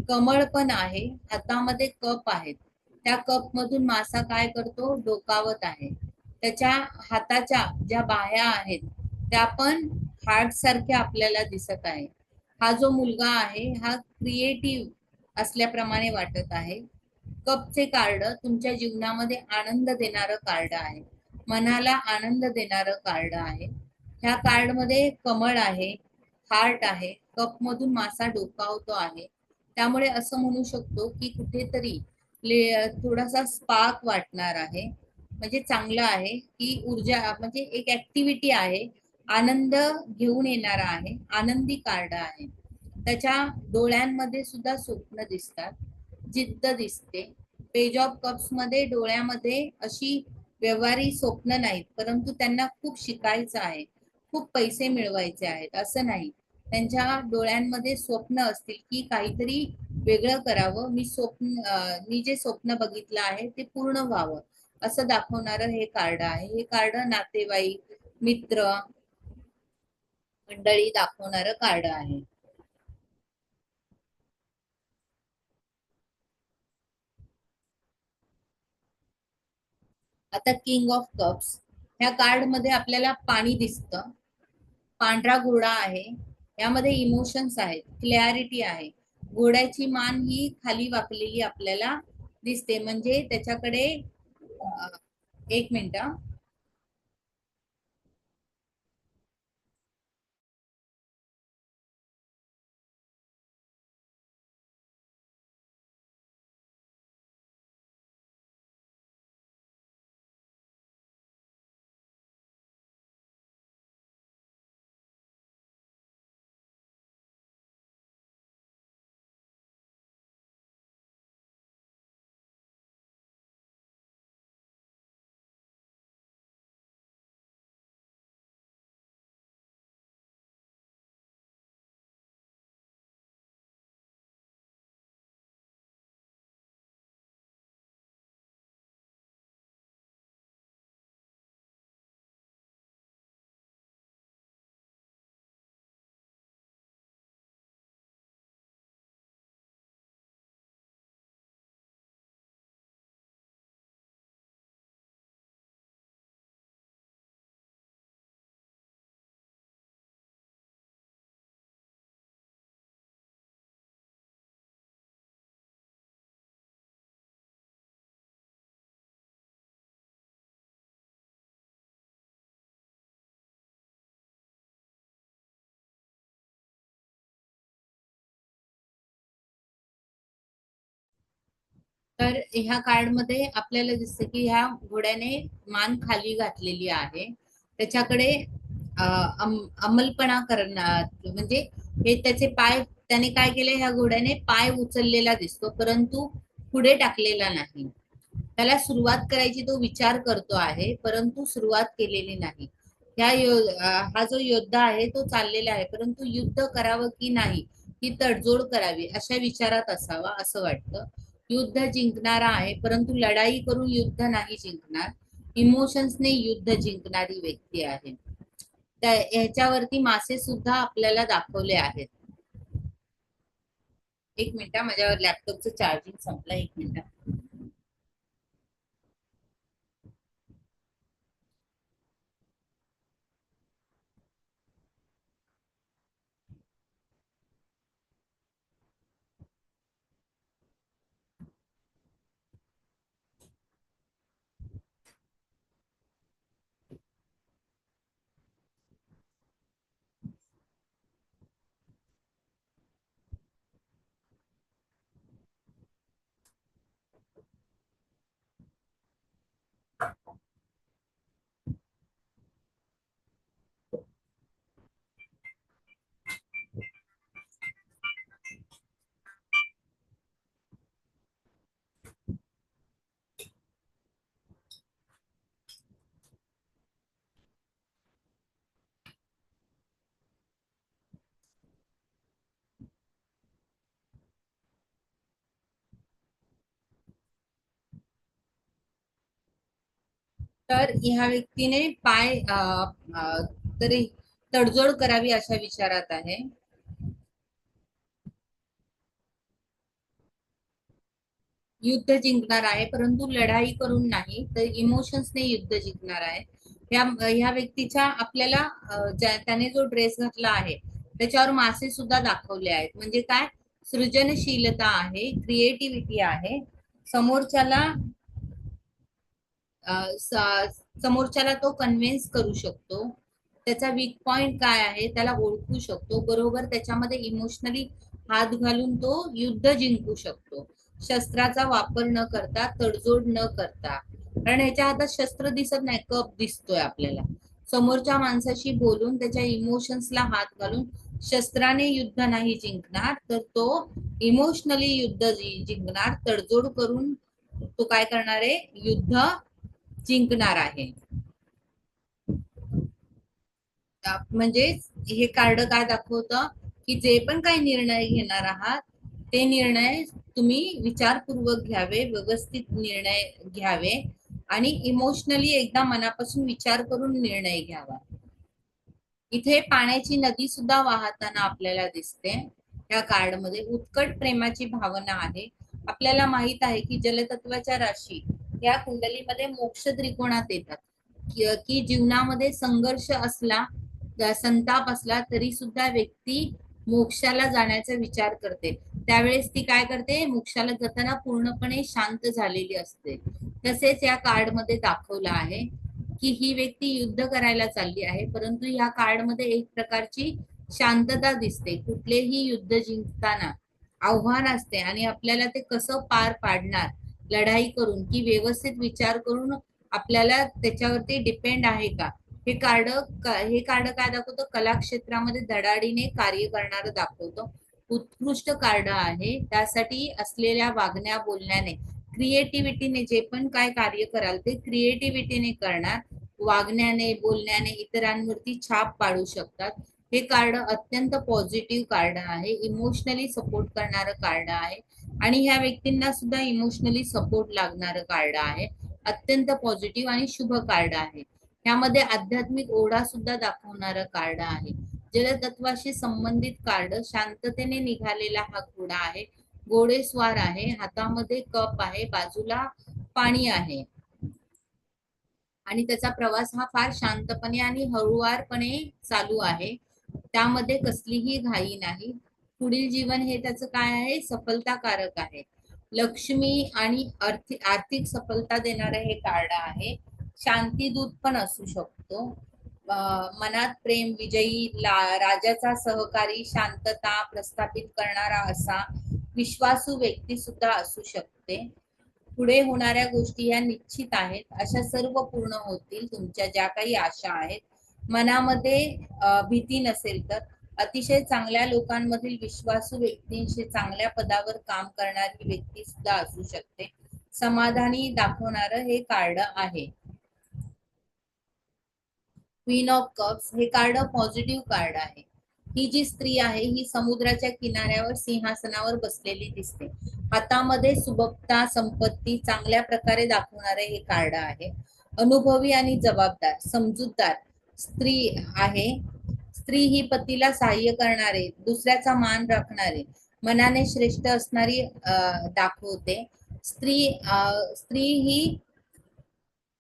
कमळ पण आहे. हातामध्ये कप आहेत. त्या कप मधून मासा काय करतो, डोकावत आहे. त्याच्या हाताच्या ज्या बाह्या आहेत त्या पण हार्ट सारख्या आपल्याला दिसत आहे. हा जो मुलगा आहे हा क्रिएटिव्ह असल्याप्रमाणे वाटत आहे. कपचे कार्ड तुमच्या जीवनामध्ये आनंद देणारं कार्ड आहे. मनाला आनंद देणारं कार्ड आहे. ह्या कार्ड मध्ये कमळ आहे, हार्ट आहे, कप मधून मासा डोकावतो आहे. त्यामुळे असं म्हणू शकतो की कुठेतरी थोडासा स्पार्क वाटणार आहे. म्हणजे चांगलं आहे की ऊर्जा म्हणजे एक ऍक्टिव्हिटी आहे. आनंद घेऊन येणारा आहे. आनंदी कार्ड आहे. त्याच्या डोळ्यांमध्ये सुद्धा स्वप्न दिसतात. जिद्द दिसते. पेज ऑफ कप्स मध्ये डोळ्यामध्ये अशी व्यवहारी स्वप्न नाहीत, परंतु त्यांना खूप शिकायचं आहे, खूप पैसे मिळवायचे आहेत असं नाही. त्यांच्या डोळ्यांमध्ये स्वप्न असतील की काहीतरी वेगळं करावं. मी जे स्वप्न बघितलं आहे ते पूर्ण व्हावं असं दाखवणारं हे कार्ड आहे. हे कार्ड नातेवाईक, मित्र मंडळी दाखवणारं कार्ड आहे. आता किंग ऑफ कप्स ह्या कार्ड मध्ये आपल्याला पाणी दिसतं. पांढरा घोडा आहे. यामध्ये इमोशन्स आहेत, क्लॅरिटी आहे. घोड्याची मान ही खाली वाकलेली आपल्याला दिसते. म्हणजे त्याच्याकडे एक मिनिट. तर ह्या कार्डमध्ये आपल्याला दिसतं की ह्या घोड्याने मान खाली घातलेली आहे. त्याच्याकडे अंमलपणा करणार म्हणजे हे त्याचे पाय त्याने काय केले, ह्या घोड्याने पाय उचललेला दिसतो परंतु पुढे टाकलेला नाही. त्याला सुरुवात करायची तो विचार करतो आहे परंतु सुरुवात केलेली नाही. हा जो योद्धा आहे तो चाललेला आहे परंतु युद्ध करावं की नाही ही तडजोड करावी अशा विचारात असावा असं वाटतं. युद्ध जिंकणारा आहे परंतु लढाई करून युद्ध नाही जिंकणार. इमोशन्सने युद्ध जिंकणारी व्यक्ती आहे. त्या ह्याच्यावरती मासे सुद्धा आपल्याला दाखवले आहेत. एक मिनिट, माझ्या लॅपटॉपचं चार्जिंग संपलं, एक मिनिट. तर ह्या व्यक्तीने पाय तरी तडजोड करावी अशा विचारात आहे. युद्ध जिंकणार आहे परंतु लढाई करून नाही तर इमोशन्सने युद्ध जिंकणार आहे. ह्या व्यक्तीच्या आपल्याला त्याने जो ड्रेस घातला आहे त्याच्यावर मासे सुद्धा दाखवले आहेत. म्हणजे काय, सृजनशीलता आहे, क्रिएटिव्हिटी आहे. समोरच्याला समोरच्याला तो कन्व्हिन्स करू शकतो. त्याचा वीक पॉइंट काय आहे त्याला ओळखू शकतो, बरोबर त्याच्यामध्ये इमोशनली हात घालून तो युद्ध जिंकू शकतो. शस्त्राचा वापर न करता, तडजोड न करता. कारण ह्याच्या हातात शस्त्र दिसत नाही, कप दिसतोय आपल्याला. समोरच्या माणसाशी बोलून त्याच्या इमोशन्सला हात घालून शस्त्राने युद्ध नाही जिंकणार तर तो इमोशनली युद्ध जिंकणार. तडजोड करून तो काय करणार आहे, युद्ध जिंकणार आहे. म्हणजे हे कार्ड काय दाखवतं की जे पण काही निर्णय घेणार आहात ते निर्णय तुम्ही विचारपूर्वक घ्यावे, व्यवस्थित निर्णय घ्यावे आणि इमोशनली एकदा मनापासून विचार करून निर्णय घ्यावा. इथे पाण्याची नदी सुद्धा वाहताना आपल्याला दिसते. या कार्ड मध्ये उत्कट प्रेमाची भावना आहे. आपल्याला माहित आहे की जलतत्वाच्या राशी या कुंडलीमध्ये मोक्ष त्रिकोणात येतात. की जीवनामध्ये संघर्ष असला, संताप असला तरी सुद्धा व्यक्ती मोक्षाला जाण्याचा विचार करते. त्यावेळेस ती काय करते, मोक्षाला जाताना पूर्णपणे शांत झालेली असते. तसेच या कार्ड मध्ये दाखवलं आहे की ही व्यक्ती युद्ध करायला चालली आहे परंतु या कार्ड मध्ये एक प्रकारची शांतता दिसते. कुठलेही युद्ध जिंकताना आव्हान असते आणि आपल्याला ते कसं पार पाडणार, लढाई करून की व्यवस्थित विचार करून आपल्याला त्याच्यावरती डिपेंड आहे का. हे कार्ड काय दाखवतं, कलाक्षेत्रामध्ये धडाडीने कार्य करणारं दाखवतं. उत्कृष्ट कार्ड आहे. त्यासाठी असलेल्या वागण्या बोलण्याने, क्रिएटिव्हिटीने जे पण काय कार्य कराल ते क्रिएटिव्हिटीने करणार. वागण्याने बोलण्याने इतरांवरती छाप पाडू शकतात. हे कार्ड अत्यंत पॉझिटिव्ह कार्ड आहे. इमोशनली सपोर्ट करणारं कार्ड आहे आणि ह्या व्यक्तींना सुद्धा इमोशनली सपोर्ट लागणारं कार्ड आहे. अत्यंत पॉझिटिव्ह आणि शुभ कार्ड आहे. यामध्ये आध्यात्मिक ओढा सुद्धा दाखवणारं कार्ड आहे. जलतत्वाशी संबंधित कार्ड, शांततेने निघालेला हा घोडा आहे. घोडेस्वार आहे, हातामध्ये कप आहे, बाजूला पाणी आहे आणि त्याचा प्रवास हा फार शांतपणे आणि हळुवारपणे चालू आहे. त्यामध्ये कसलीही घाई नाही. पुढील जीवन हे त्याचं काय आहे, सफलताकारक आहे. लक्ष्मी आणि आर्थिक सफलता देणारे हे कार्ड आहे. शांतीदूत पण असू शकतो. मनात प्रेम, विजयी, राजाचा सहकारी, शांतता प्रस्थापित करणारा असा विश्वासू व्यक्ती सुद्धा असू शकते. पुढे होणाऱ्या गोष्टी ह्या निश्चित आहेत, अशा सर्व पूर्ण होतील. तुमच्या ज्या काही आशा आहेत मनामध्ये भीती नसेल तर अतिशय चांगल्या लोकांमधील विश्वासू व्यक्तींशी चांगल्या पदावर काम करणारी व्यक्ती सुद्धा असू शकते. समाधानी दाखवणारं हे कार्ड आहे. क्वीन ऑफ कप्स हे कार्ड पॉझिटिव्ह कार्ड आहे. ही जी स्त्री आहे ही समुद्राच्या किनाऱ्यावर सिंहासनावर बसलेली दिसते. हातामध्ये सुबकता, संपत्ती चांगल्या प्रकारे दाखवणारे हे कार्ड आहे. अनुभवी आणि जबाबदार, समजूतदार स्त्री आहे. स्त्री ही पतीला सहाय्य करणारे, दुसऱ्याचा मान राखणारे, मनाने श्रेष्ठ असणारी दाखवते. स्त्री ही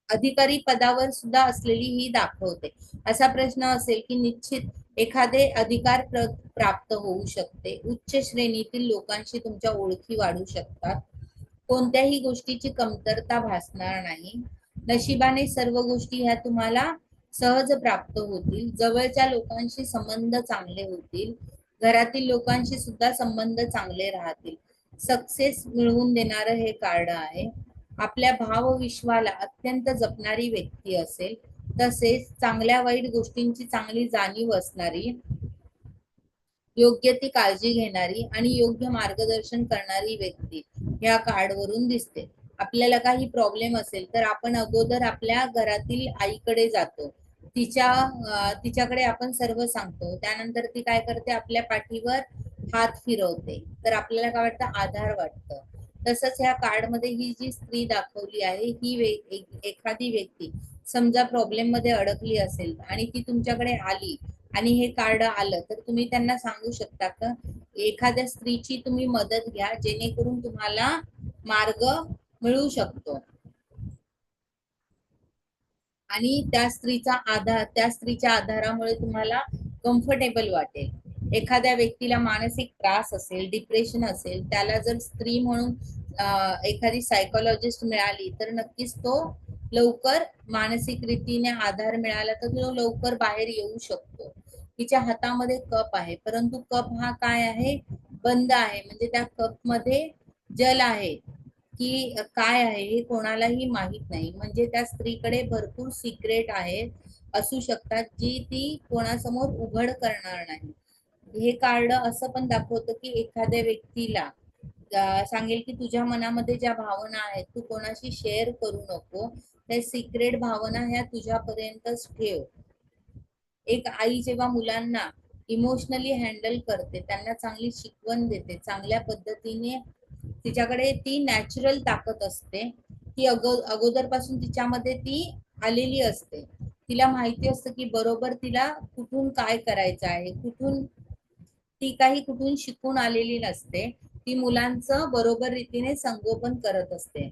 अधिकारी पदावर सुद्धा असलेली ही दाखवते. असा प्रश्न असेल की निश्चित एखादे अधिकार प्राप्त होऊ शकते. उच्च श्रेणीतील लोकांशी तुमच्या ओळखी वाढू शकतात. कोणत्याही गोष्टीची कमतरता भासणार नाही. नशिबाने सर्व गोष्टी ह्या तुम्हाला सहज प्राप्त होतील. जवळच्या लोकांशी संबंध चांगले होतील. घरातील लोकांशी सुद्धा संबंध चांगले राहतील. सक्सेस मिळवून देणारं हे कार्ड आहे. आपल्या भावविश्वाला अत्यंत जपणारी व्यक्ती असेल. तसेच चांगल्या वाईट गोष्टींची चांगली जाणीव असणारी, योग्य ती काळजी घेणारी आणि योग्य मार्गदर्शन करणारी व्यक्ती या कार्ड वरून दिसते. आपल्याला काही प्रॉब्लेम असेल तर आपण अगोदर आपल्या घरातील आईकडे जातो. तिच्याकडे आपण सर्व सांगतो. त्यानंतर ती काय करते, आपल्या पाठीवर हात फिरवते. तर आपल्याला काय वाटतं, आधार वाटतं. तसंच ह्या कार्ड मध्ये ही जी स्त्री दाखवली आहे ही एखादी व्यक्ती समजा प्रॉब्लेम मध्ये अडकली असेल आणि ती तुमच्याकडे आली आणि हे कार्ड आलं तर तुम्ही त्यांना सांगू शकता का एखाद्या स्त्रीची तुम्ही मदत घ्या जेणेकरून तुम्हाला मार्ग मिळू शकतो आणि त्या स्त्रीच्या आधारामुळे तुम्हाला कम्फर्टेबल वाटेल. एखाद्या व्यक्तीला मानसिक त्रास असेल, डिप्रेशन असेल, त्याला जर स्त्री म्हणून एखादी सायकोलॉजिस्ट मिळाली तर नक्कीच तो लवकर मानसिक रीतीने आधार मिळाला तर तो लवकर बाहेर येऊ शकतो. तिच्या हातामध्ये कप आहे, परंतु कप हा काय आहे, बंद आहे. म्हणजे त्या कप मध्ये जल आहे की काय आहे हे कोणालाही माहित नाही. म्हणजे त्या स्त्रीकडे भरपूर सिक्रेट आहेत, असू शकतात, जी ती कोणासमोर उघड करणार नाही. हे कार्ड असं पण दाखवतं की एखाद्या व्यक्तीला सांगेल की तुझ्या मनामध्ये ज्या भावना आहेत तू कोणाशी शेअर करू नको. त्या सिक्रेट भावना ह्या तुझ्यापर्यंतच ठेव. एक आई जेव्हा मुलांना इमोशनली हँडल करते, त्यांना चांगली शिकवण देते, चांगल्या पद्धतीने तिच्याकडे ती नॅचरल ताकद असते. ती अगोदरपासून तिच्यामध्ये ती आलेली असते. तिला माहिती असतं की बरोबर तिला कुठून काय करायचं आहे, ती काही कुठून शिकून आलेली नसते. ती मुलांचं बरोबर रीतीने संगोपन करत असते.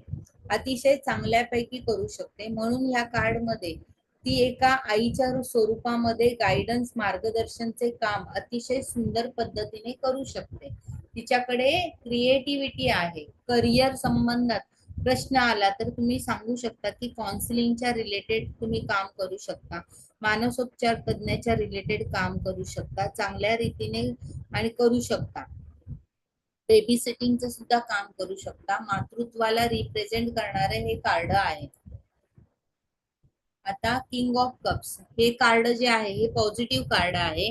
अतिशय चांगल्यापैकी करू शकते. म्हणून ह्या कार्ड मध्ये ती एका आईच्या स्वरूपामध्ये गायडन्स, मार्गदर्शनचे काम अतिशय सुंदर पद्धतीने करू शकते. तिच्याकडे क्रिएटिव्हिटी आहे. करिअर संबंधात प्रश्न आला तर तुम्ही सांगू शकता की काउन्सिलिंगच्या रिलेटेड तुम्ही काम करू शकता, मानसोपचार तज्ञाच्या रिलेटेड काम करू शकता चांगल्या रीतीने आणि करू शकता. बेबी सिटिंगचं सुद्धा काम करू शकता. मातृत्वाला रिप्रेझेंट करणारे हे कार्ड आहे. आता किंग ऑफ कप्स हे कार्ड जे आहे हे पॉझिटिव्ह कार्ड आहे.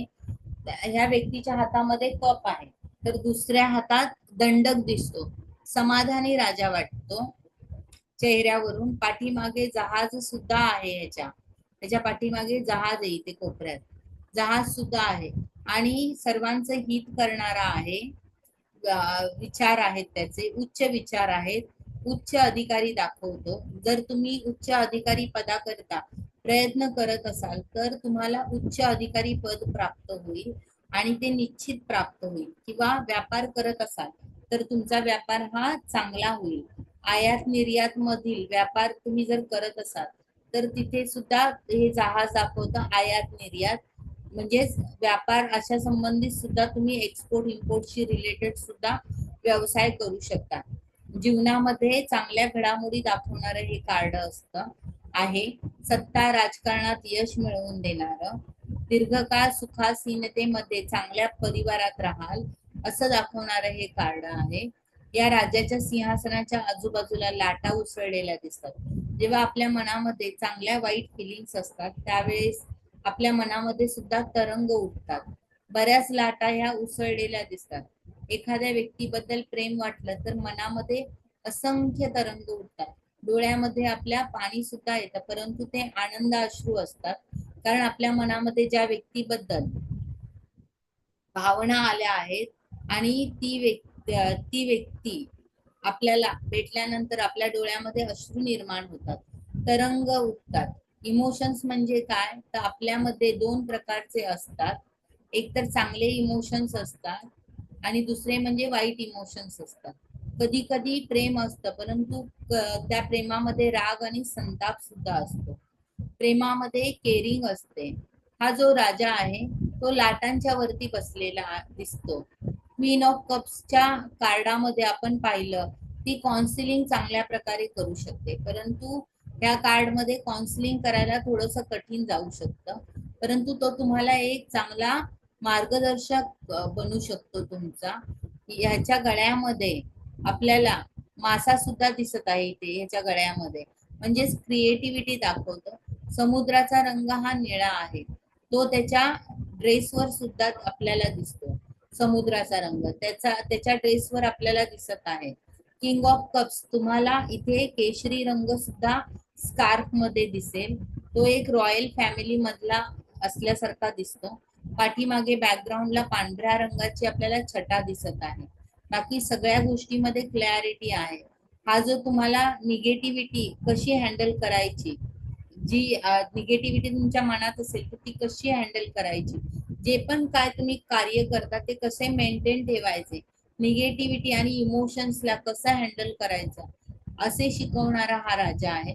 ह्या व्यक्तीच्या हातामध्ये कप आहे तर दुसऱ्या हातात दंडक दिसतो. समाधानी राजा वाटतो चेहऱ्यावरून. पाठीमागे जहाज सुद्धा आहे. त्याच्या पाठीमागे जहाज आहे, इथे कोपऱ्यात जहाज सुद्धा आहे आणि सर्वांचं हित करणारा आहे. विचार आहेत त्याचे, उच्च विचार आहेत. उच्च अधिकारी दाखवतो. जर तुम्ही उच्च अधिकारी पदाकरिता प्रयत्न करत असाल तर तुम्हाला उच्च अधिकारी पद प्राप्त होईल आणि ते निश्चित प्राप्त होईल. किंवा व्यापार करत असाल तर तुमचा व्यापार हा चांगला होईल. आयात निर्यात मधील व्यापार तुम्ही जर करत असाल तर तिथे सुद्धा हे जहाज दाखवतं आयात निर्यात, म्हणजेच व्यापार अशा संबंधित सुद्धा तुम्ही एक्सपोर्ट इम्पोर्टशी रिलेटेड सुद्धा व्यवसाय करू शकता. जीवनामध्ये चांगल्या घडामोडी दाखवणारं हे कार्ड असतं आहे. सत्ता राजकारणात यश मिळवून देणारं, दीर्घकाळ सुखासीनतेमध्ये चांगल्या परिवारात राहाल असं दाखवणारं हे कार्ड आहे. या राजाच्या सिंहासनाच्या आजूबाजूला लाटा उसळलेल्या दिसतात. जेव्हा आपल्या मनामध्ये चांगल्या वाईट फिलिंग्स असतात त्यावेळेस आपल्या मनामध्ये सुद्धा तरंग उठतात. बऱ्याच लाटा ह्या उसळलेल्या दिसतात. एखाद्या व्यक्तीबद्दल प्रेम वाटलं तर मनामध्ये असंख्य तरंग उठतात. डोळ्यामध्ये आपल्या पाणी सुद्धा येतं, परंतु ते आनंद अश्रू असतात. कारण आपल्या मनामध्ये ज्या व्यक्तीबद्दल भावना आल्या आहेत आणि ती व्यक्ती आपल्याला भेटल्यानंतर आपल्या डोळ्यामध्ये अश्रू निर्माण होतात, तरंग उठतात. इमोशन्स म्हणजे काय तर आपल्यामध्ये दोन प्रकारचे असतात. एक तर चांगले इमोशन्स असतात आणि दुसरे म्हणजे वाईट इमोशन्स असतात. कधी कधी प्रेम असतं, परंतु त्या प्रेमामध्ये राग आणि संताप सुद्धा असतो. प्रेमामध्ये केअरिंग असते. हा जो राजा आहे तो लाटांच्या वरती बसलेला दिसतो. क्वीन ऑफ कप्सच्या कार्डामध्ये आपण पाहिलं ती काउन्सिलिंग चांगल्या प्रकारे करू शकते, परंतु या कार्डमध्ये काउन्सिलिंग करायला थोडस कठीण जाऊ शकतं. परंतु तो तुम्हाला एक चांगला मार्गदर्शक बनू शकतो तुमचा. ह्याच्या गळ्यामध्ये आपल्याला मासा सुद्धा दिसत आहे इथे ह्याच्या गळ्यामध्ये, म्हणजेच क्रिएटिव्हिटी दाखवतं. समुद्राचा रंग हा निळा आहे, तो त्याच्या ड्रेसवर सुद्धा आपल्याला दिसतो. समुद्राचा रंग त्याच्या ड्रेसवर आपल्याला दिसत आहे. किंग ऑफ कप्स तुम्हाला इथे केशरी रंग सुद्धा स्कार्फ मध्ये दिसेल. तो एक रॉयल फॅमिली मधला असल्यासारखा दिसतो. पाठीमागे बॅकग्राऊंडला पांढऱ्या रंगाची आपल्याला छटा दिसत आहे. बाकी सगळ्या गोष्टीमध्ये क्लॅरिटी आहे. हा जो तुम्हाला निगेटिव्हिटी कशी हँडल करायची, जी निगेटिव्हिटी तुमच्या मनात असेल तर ती कशी हँडल करायची, जे पण काय तुम्ही कार्य करता ते कसे मेंटेन ठेवायचे, निगेटिव्हिटी आणि इमोशन्सला कसं हँडल करायचं, असे शिकवणारा हा राजा आहे.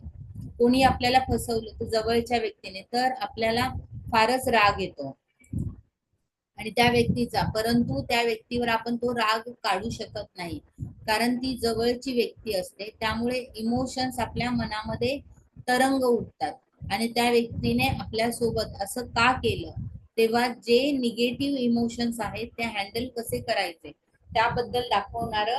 कोणी आपल्याला फसवलं तर जवळच्या व्यक्तीने तर आपल्याला फारच राग येतो आणि त्या व्यक्तीचा, परंतु त्या व्यक्तीवर आपण तो राग काढू शकत नाही, कारण ती जवळची व्यक्ती असते. त्यामुळे इमोशन्स आपल्या मनामध्ये तरंग उठतात आणि त्या व्यक्तीने आपल्या सोबत असं का केलं, तेव्हा जे निगेटिव्ह इमोशन्स आहेत ते हँडल कसे करायचे त्याबद्दल दाखवणार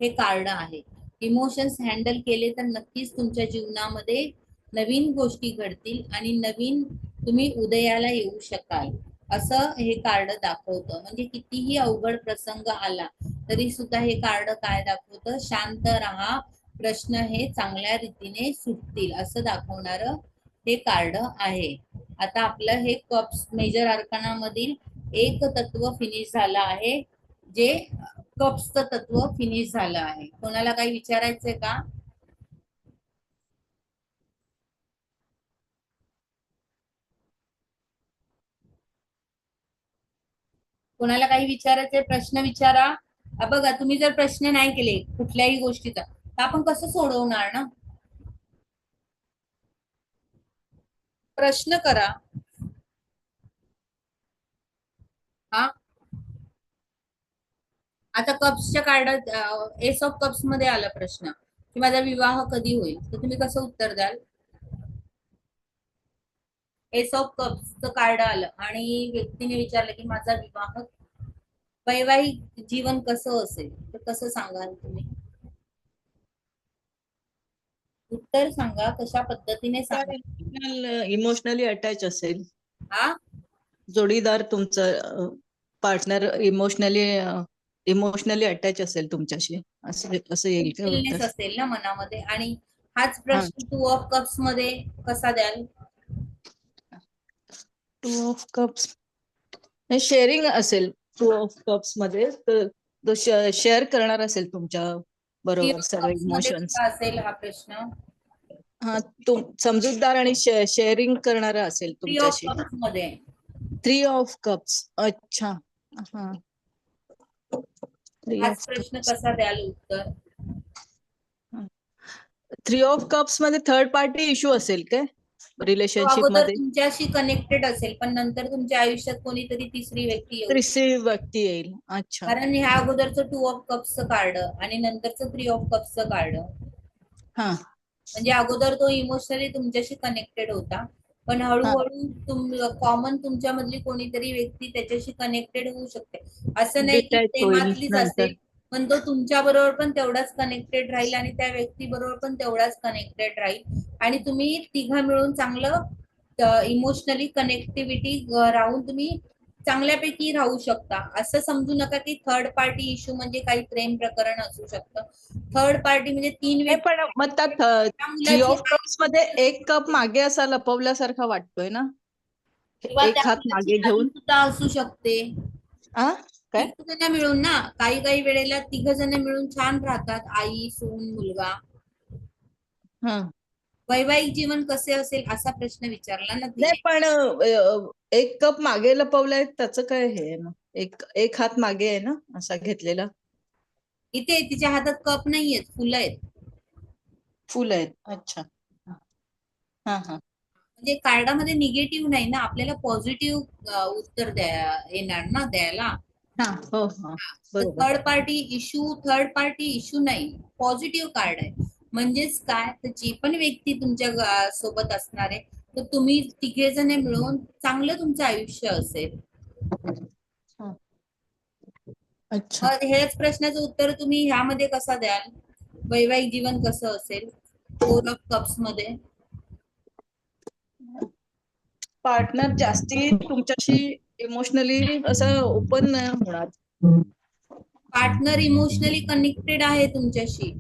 हे कार्ड आहे. इमोशन्स हँडल केले तर नक्कीच तुमच्या जीवनामध्ये नवीन गोष्टी घडतील आणि नवीन तुम्ही उदयाला येऊ शकाल, असं हे कार्ड दाखवतं. म्हणजे कितीही अवघड प्रसंग आला तरी सुद्धा हे कार्ड काय दाखवतं, शांत राहा, प्रश्न हे चांगल्या रीतीने सुटतील असं दाखवणार हे कार्ड आहे. आता आपलं हे कप्स मेजर अर्काना मधील एक तत्व फिनिश झालं आहे, जे कप्सचं तत्व फिनिश झालं आहे. कोणाला काही विचारायचंय का? कोणाला काही विचारायचे प्रश्न विचारा. बघा तुम्ही जर प्रश्न नाही केले कुठल्याही गोष्टीचा तर आपण कसं सोडवणार ना. प्रश्न करा. हा आता कप्सच्या कार्डात एस ऑफ कप्स मध्ये आला प्रश्न की माझा विवाह कधी होईल, तर तुम्ही कसं उत्तर द्याल? एस ऑफ कप्सचं कार्ड आलं आणि व्यक्तीने विचारलं की माझा विवाह, वैवाहिक जीवन कसं असेल तर कसं सांगाल तुम्ही? उत्तर सांगा, कशा पद्धतीने सांगा. इमोशनली अटॅच असेल, हा जोडीदार तुमचा पार्टनर इमोशनली अटॅच असेल तुमच्याशी, असं असं येईल का चिलनेस उत्तर? असेल ना मनामध्ये. आणि हाच हा, प्रश्न टू ऑफ कप्स मध्ये कसा द्याल? टू ऑफ कप्स शेअरिंग असेल. टू ऑफ कप्स मध्ये तर तो शेअर करणार असेल तुमच्या थ्री बरोबर ऑफ सगळे कप्स मध्ये इमोशन्स. कसा असेल हा प्रश्न? हा, समजूतदार आणि शेअरिंग करणार असेल थ्री ऑफ तुमच्याशी. कप्स मध्ये थ्री ऑफ कप्स, अच्छा. हा, थ्री हाच ऑफ प्रश्न कप्स. कसा द्याल उत्तर? थ्री ऑफ कप्स मध्ये थर्ड पार्टी इश्यू असेल काय तो रिलेशनशिप अगोदर मध्ये? तुमच्याशी कनेक्टेड असेल पण नंतर तुमच्या आयुष्यात कोणीतरी तिसरी व्यक्ती येऊ शकते. तिसरी व्यक्ती येईल, अच्छा. कारण ह्या अगोदरचं टू ऑफ कप्सचं कार्ड आणि नंतरचं थ्री ऑफ कप्सचं कार्ड, हा म्हणजे अगोदर तो इमोशनली तुमच्याशी कनेक्टेड होता पण हा, हळूहळू कॉमन तुमच्या मधली कोणीतरी व्यक्ती त्याच्याशी कनेक्टेड होऊ शकते. असं नाही की डिटॅच होईल प्रेमातलीच नंतर. असेल, पण तो तुमच्या बरोबर पण तेवढाच कनेक्टेड राहील आणि त्या व्यक्ती बरोबर पण तेवढाच कनेक्टेड राहील आणि तुम्ही तिघं मिळून चांगलं इमोशनली कनेक्टिव्हिटी राहून तुम्ही चांगल्यापैकी राहू शकता. असं समजू नका की थर्ड पार्टी इश्यू म्हणजे काही प्रेम प्रकरण असू शकतं. थर्ड पार्टी म्हणजे तीन नाही, पण मग त्यात त्या थ्री मुलाची ऑफ कप्स मध्ये एक कप मागे असा लपवल्यासारखा वाटतोय ना, किंवा त्या एक हात मुलाची मागे आई घेऊन. सुद्धा असू शकते. आ काय? तिघ जण मिळून ना, काही काही वेळेला तिघ जण मिळून छान राहतात, आई सून मुलगा. हा. वैवाहिक जीवन कसे असेल असा प्रश्न विचारला ना नाही, तिने. पण एक कप मागे लपवलाय त्याचं काय हे आहे ना, एक एक हात मागे आहे ना असा घेतलेला. इथे तिच्या हातात कप नाहीयेत, फुलं आहेत. फुल आहेत. अच्छा. हा हा. म्हणजे कार्डामध्ये निगेटिव्ह नाही ना, आपल्याला पॉझिटिव्ह उत्तर येणार ना द्यायला. हा. हो हो. तर बरोबर. थर्ड पार्टी इश्यू नाही, पॉझिटिव्ह कार्ड आहे. म्हणजेच काय, तर जी पण व्यक्ती तुमच्या सोबत असणार आहे, तर तुम्ही तिघे जण मिळून चांगलं तुमचं आयुष्य असेल. हा. अच्छा. मग हेच प्रश्नाचं उत्तर तुम्ही ह्यामध्ये कसं द्याल? वैवाहिक जीवन कसं असेल 4 ऑफ कप्स मध्ये? पार्टनर जास्ती तुमच्याशी इमोशनली असं ओपन नाही होणार. पार्टनर इमोशनली कनेक्टेड आहे तुमच्याशी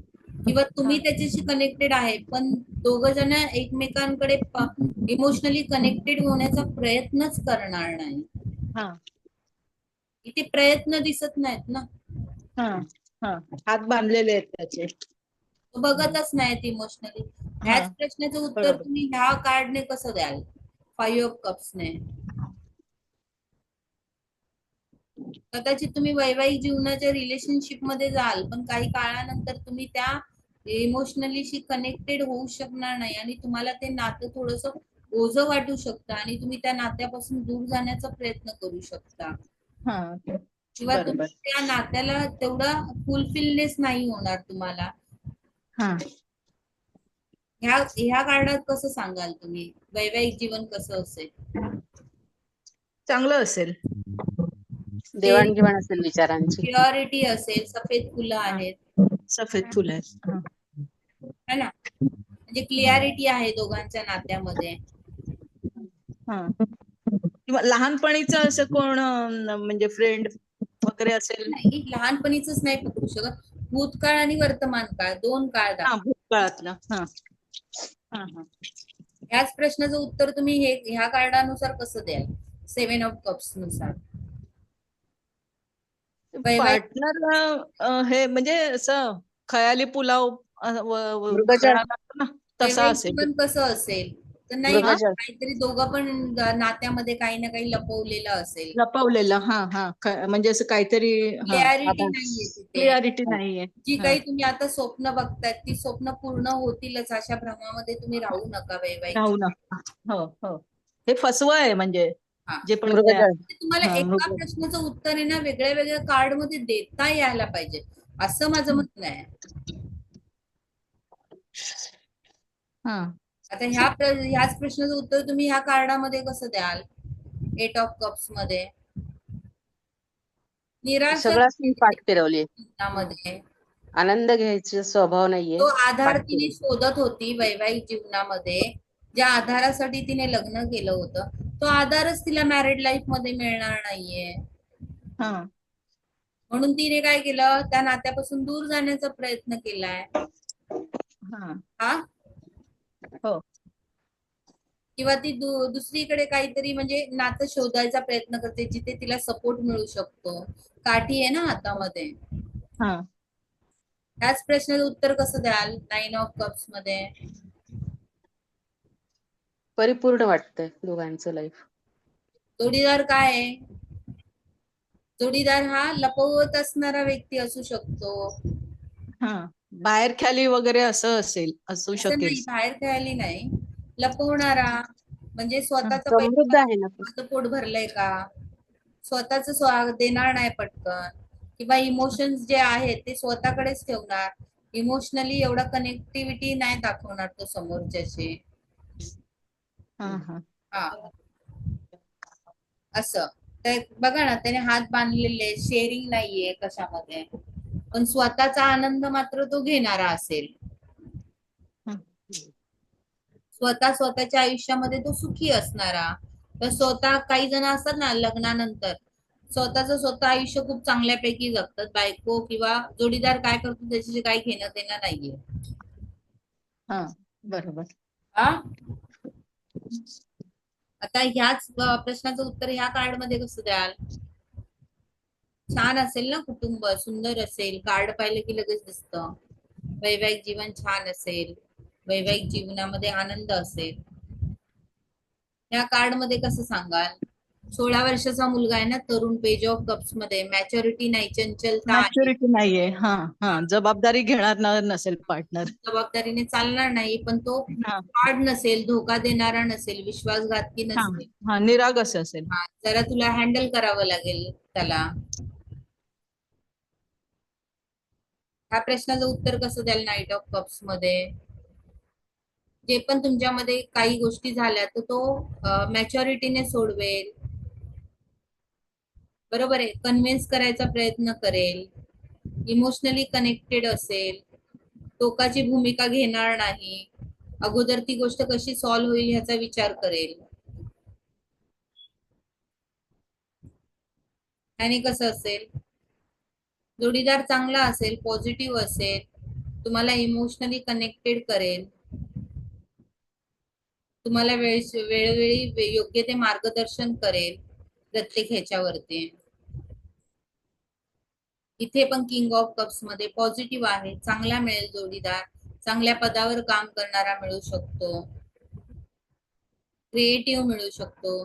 किंवा तुम्ही हा. त्याच्याशी कनेक्टेड आहे, पण दोघ जण एकमेकांकडे इमोशनली कनेक्टेड होण्याचा प्रयत्नच करणार नाही. हा. इथे प्रयत्न दिसत नाहीत ना, हा. हा. हात बांधलेले आहेत त्याचे. तो बघतच नाहीत इमोशनली. हा. ह्याच प्रश्नाचं उत्तर बरोबर. तुम्ही ह्या कार्डने कसं द्याल? 5 ऑफ कप्सने. कदाचित तुम्ही वैवाहिक जीवनाच्या रिलेशनशिप मध्ये जाल, पण काही काळानंतर तुम्ही त्या इमोशनलीशी कनेक्टेड होऊ शकणार नाही आणि तुम्हाला ते नातं थोडस ओझं वाटू शकतं आणि तुम्ही त्या नात्यापासून दूर जाण्याचा प्रयत्न करू शकता हा. किंवा बरोबर. तुम्ही त्या नात्याला तेवढा फुलफिलनेस नाही होणार तुम्हाला. हा. ह्या काळात कसं सांगाल तुम्ही वैवाहिक जीवन कसं असेल? चांगलं असेल. देवाणघेवाण असेल विचारांची. प्युरिटी असेल, सफेद फुलं हा. आहेत, सफेद फुल आहेत. हा. है ना, म्हणजे क्लिअरिटी आहे दोघांच्या नात्यामध्ये. हा. किंवा लहानपणीच असं कोण म्हणजे फ्रेंड वगैरे असेल. नाही, लहानपणीच नाही पकडू शकत, भूतकाळ आणि वर्तमान काळ दोन काळ हा. दाखव. भूतकाळातलं. हा. हा. हा. ह्याच प्रश्नाचं उत्तर तुम्ही ह्या कार्डानुसार कसं द्याल? 7 ऑफ कप्स नुसार. वैवाहिक पार्टनर हे म्हणजे असं खयाली पुलाव मृगजळ. खायला लागतो ना, तसा वैवाहिक असेल. जीवन कसं असेल? तर नाही हा. ना, मृगजळ. काहीतरी दोघं पण नात्यामध्ये काही ना काही लपवलेलं असेल. लपवलेलं. हा. हा. म्हणजे असं काहीतरी. हा. क्लिअरिटी आभास. नाहीये तिथे. क्लिअरिटी नाहीये. जी हा. काही तुम्ही आता स्वप्न बघतायत ती स्वप्न पूर्ण होतीलच अशा भ्रमामध्ये तुम्ही राहू नका वैवाहिक राहू जीवन. ना. हो हो. हे फसवं आहे म्हणजे हा, जे पण काय. मृगजळ. तुम्हाला हा. एका मृग. प्रश्नाचं उत्तर आहे ना वेगळ्या वेगळ्या कार्ड मध्ये देता यायला पाहिजे, असं माझं म्हणणं आहे. हा. आता ह्याच प्रश्नाचं उत्तर तुम्ही ह्या कार्डामध्ये कसं द्याल? 8 ऑफ कप्स मध्ये निराशा सगळाच मी पाठ फिरवली. जीवनामध्ये. आनंद घ्यायचा स्वभाव नाहीये. तो आधार पाठ तिने फिरवली. शोधत होती वैवाहिक जीवनामध्ये, ज्या आधारासाठी तिने लग्न केलं होतं तो आधारच तिला मॅरिड लाईफ मध्ये मिळणार नाहीये. हा. म्हणून तिने काय केलं, त्या नात्यापासून दूर जाण्याचा प्रयत्न केलाय. हा. हा, हो. किंवा ती दुसरीकडे काहीतरी म्हणजे नातं शोधायचा प्रयत्न करते जिथे तिला सपोर्ट मिळू शकतो. काठी आहे ना हातामध्ये. हा. ह्याच प्रश्नाचं उत्तर कसं द्याल 9 ऑफ कप्स मध्ये? परिपूर्ण वाटतंय दोघांचं लाईफ. जोडीदार काय आहे? जोडीदार हा लपवत असणारा व्यक्ती असू शकतो. हा. बाहेर खाली वगैरे असं असेल, असू असं शकेल. नाही, बाहेर खेळायला नाही, लपवणारा. म्हणजे हा. स्वतःचा समृद्ध पैसा आहे ना तो. स्वतःचं पोट भरलंय का, स्वतःच देणार नाही पटकन, किंवा इमोशन्स जे आहेत ते स्वतःकडेच ठेवणार. इमोशनली एवढा कनेक्टिव्हिटी नाही दाखवणार तो समोरच्याशी. हा. हा. हा, असं. तर बघा ना, त्याने हात बांधलेले, शेअरिंग नाहीये कशामध्ये. पण स्वतःचा आनंद मात्र तो घेणारा असेल. हं. स्वतःच्या आयुष्यामध्ये तो सुखी असणारा. तर स्वतः काही जण असतात ना लग्नानंतर स्वतः आयुष्य खूप चांगल्यापैकी जगतात, बायको किंवा जोडीदार काय करतो त्याच्याशी काही घेणं देणं नाहीये. हा बरोबर. हा, आता ह्याच प्रश्नाचं उत्तर ह्या कार्ड मध्ये कसं द्याल? छान असेल ना, कुटुंब सुंदर असेल, कार्ड पाहिलं की लगेच दिसतं. वैवाहिक जीवन छान असेल, वैवाहिक जीवनामध्ये आनंद असेल. या कार्ड मध्ये कसं सांगाल? 16 वर्षाचा मुलगा आहे ना, तरुण, पेज ऑफ कप्स मध्ये, मॅच्युरिटी नाही, चंचलता आहे, मॅच्युरिटी नाहीये. हा हा, जबाबदारी घेणार नसेल पार्टनर. जबाबदारीने चालणार नाही, पण तो हा हार्ड नसेल, धोका देणारा नसेल, विश्वासघातकी हा नसेल. हा, निरागस असेल. हा, जरा तुला हँडल करावं लागेल त्याला. ह्या प्रश्नाचं उत्तर कसं द्याल नाईट ऑफ कप्स मध्ये? जे पण तुमच्यामध्ये काही गोष्टी झाल्या तर तो मॅच्युरिटीने सोडवेल, बरोबर आहे, कन्व्हिन्स करायचा प्रयत्न करेल, इमोशनली कनेक्टेड असेल, टोकाची भूमिका घेणार नाही, अगोदर ती गोष्ट कशी सॉल्व्ह होईल ह्याचा विचार करेल. आणि कसं असेल? जोडीदार चांगला असेल, पॉझिटिव्ह असेल, तुम्हाला इमोशनली कनेक्टेड करेल, तुम्हाला वेळोवेळी योग्य ते मार्गदर्शन करेल प्रत्येक ह्याच्यावरती. इथे पण किंग ऑफ कप्स मध्ये पॉझिटिव्ह आहे, चांगला मिळेल जोडीदार, चांगल्या पदावर काम करणारा मिळू शकतो, क्रिएटिव्ह मिळू शकतो,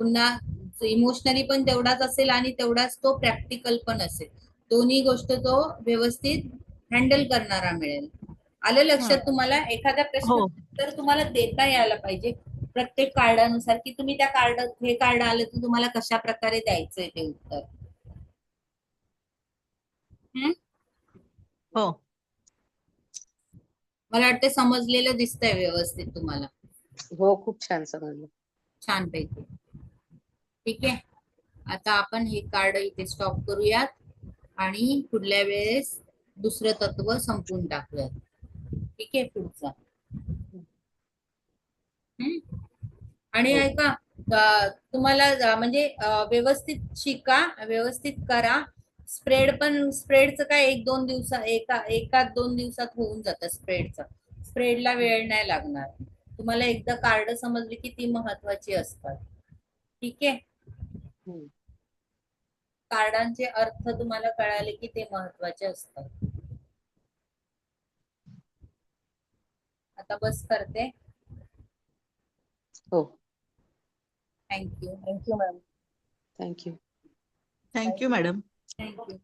पुन्हा इमोशनली पण तेवढाच असेल आणि तेवढाच तो प्रॅक्टिकल पण असेल. दोन्ही गोष्ट तो व्यवस्थित हँडल करणारा मिळेल. आलं हा. लक्षात तुम्हाला? एखाद्या प्रश्न हो तर तुम्हाला देता यायला पाहिजे प्रत्येक कार्डानुसार, की तुम्ही त्या कार्ड, हे कार्ड आलं तर तुम्हाला कशा प्रकारे द्यायचंय ते उत्तर. हो. मला वाटतं समजलेलं दिसतंय व्यवस्थित तुम्हाला. हो, खूप छान समजलं. छान पैकी. ठीक आहे, आता आपण हे कार्ड इथे स्टॉप करूयात आणि पुढल्या वेळेस दुसरं तत्व संपून टाकूयात. ठीक आहे, पुढचा. आणि हो. ऐका, तुम्हाला म्हणजे व्यवस्थित शिका, व्यवस्थित करा. स्प्रेडचं काय 1-2 दिवसात, एका 2 दिवसात होऊन जातं स्प्रेडचं. स्प्रेडला वेळ नाही लागणार. तुम्हाला एकदा कार्ड समजली की ती महत्वाची असतात. ठीक आहे, हम्म. कार्डांचे अर्थ तुम्हाला कळाले की ते महत्वाचे असतात. आता बस करते. हो. Thank you. Thank you ma'am. Thank you. Thank you madam. Thank you.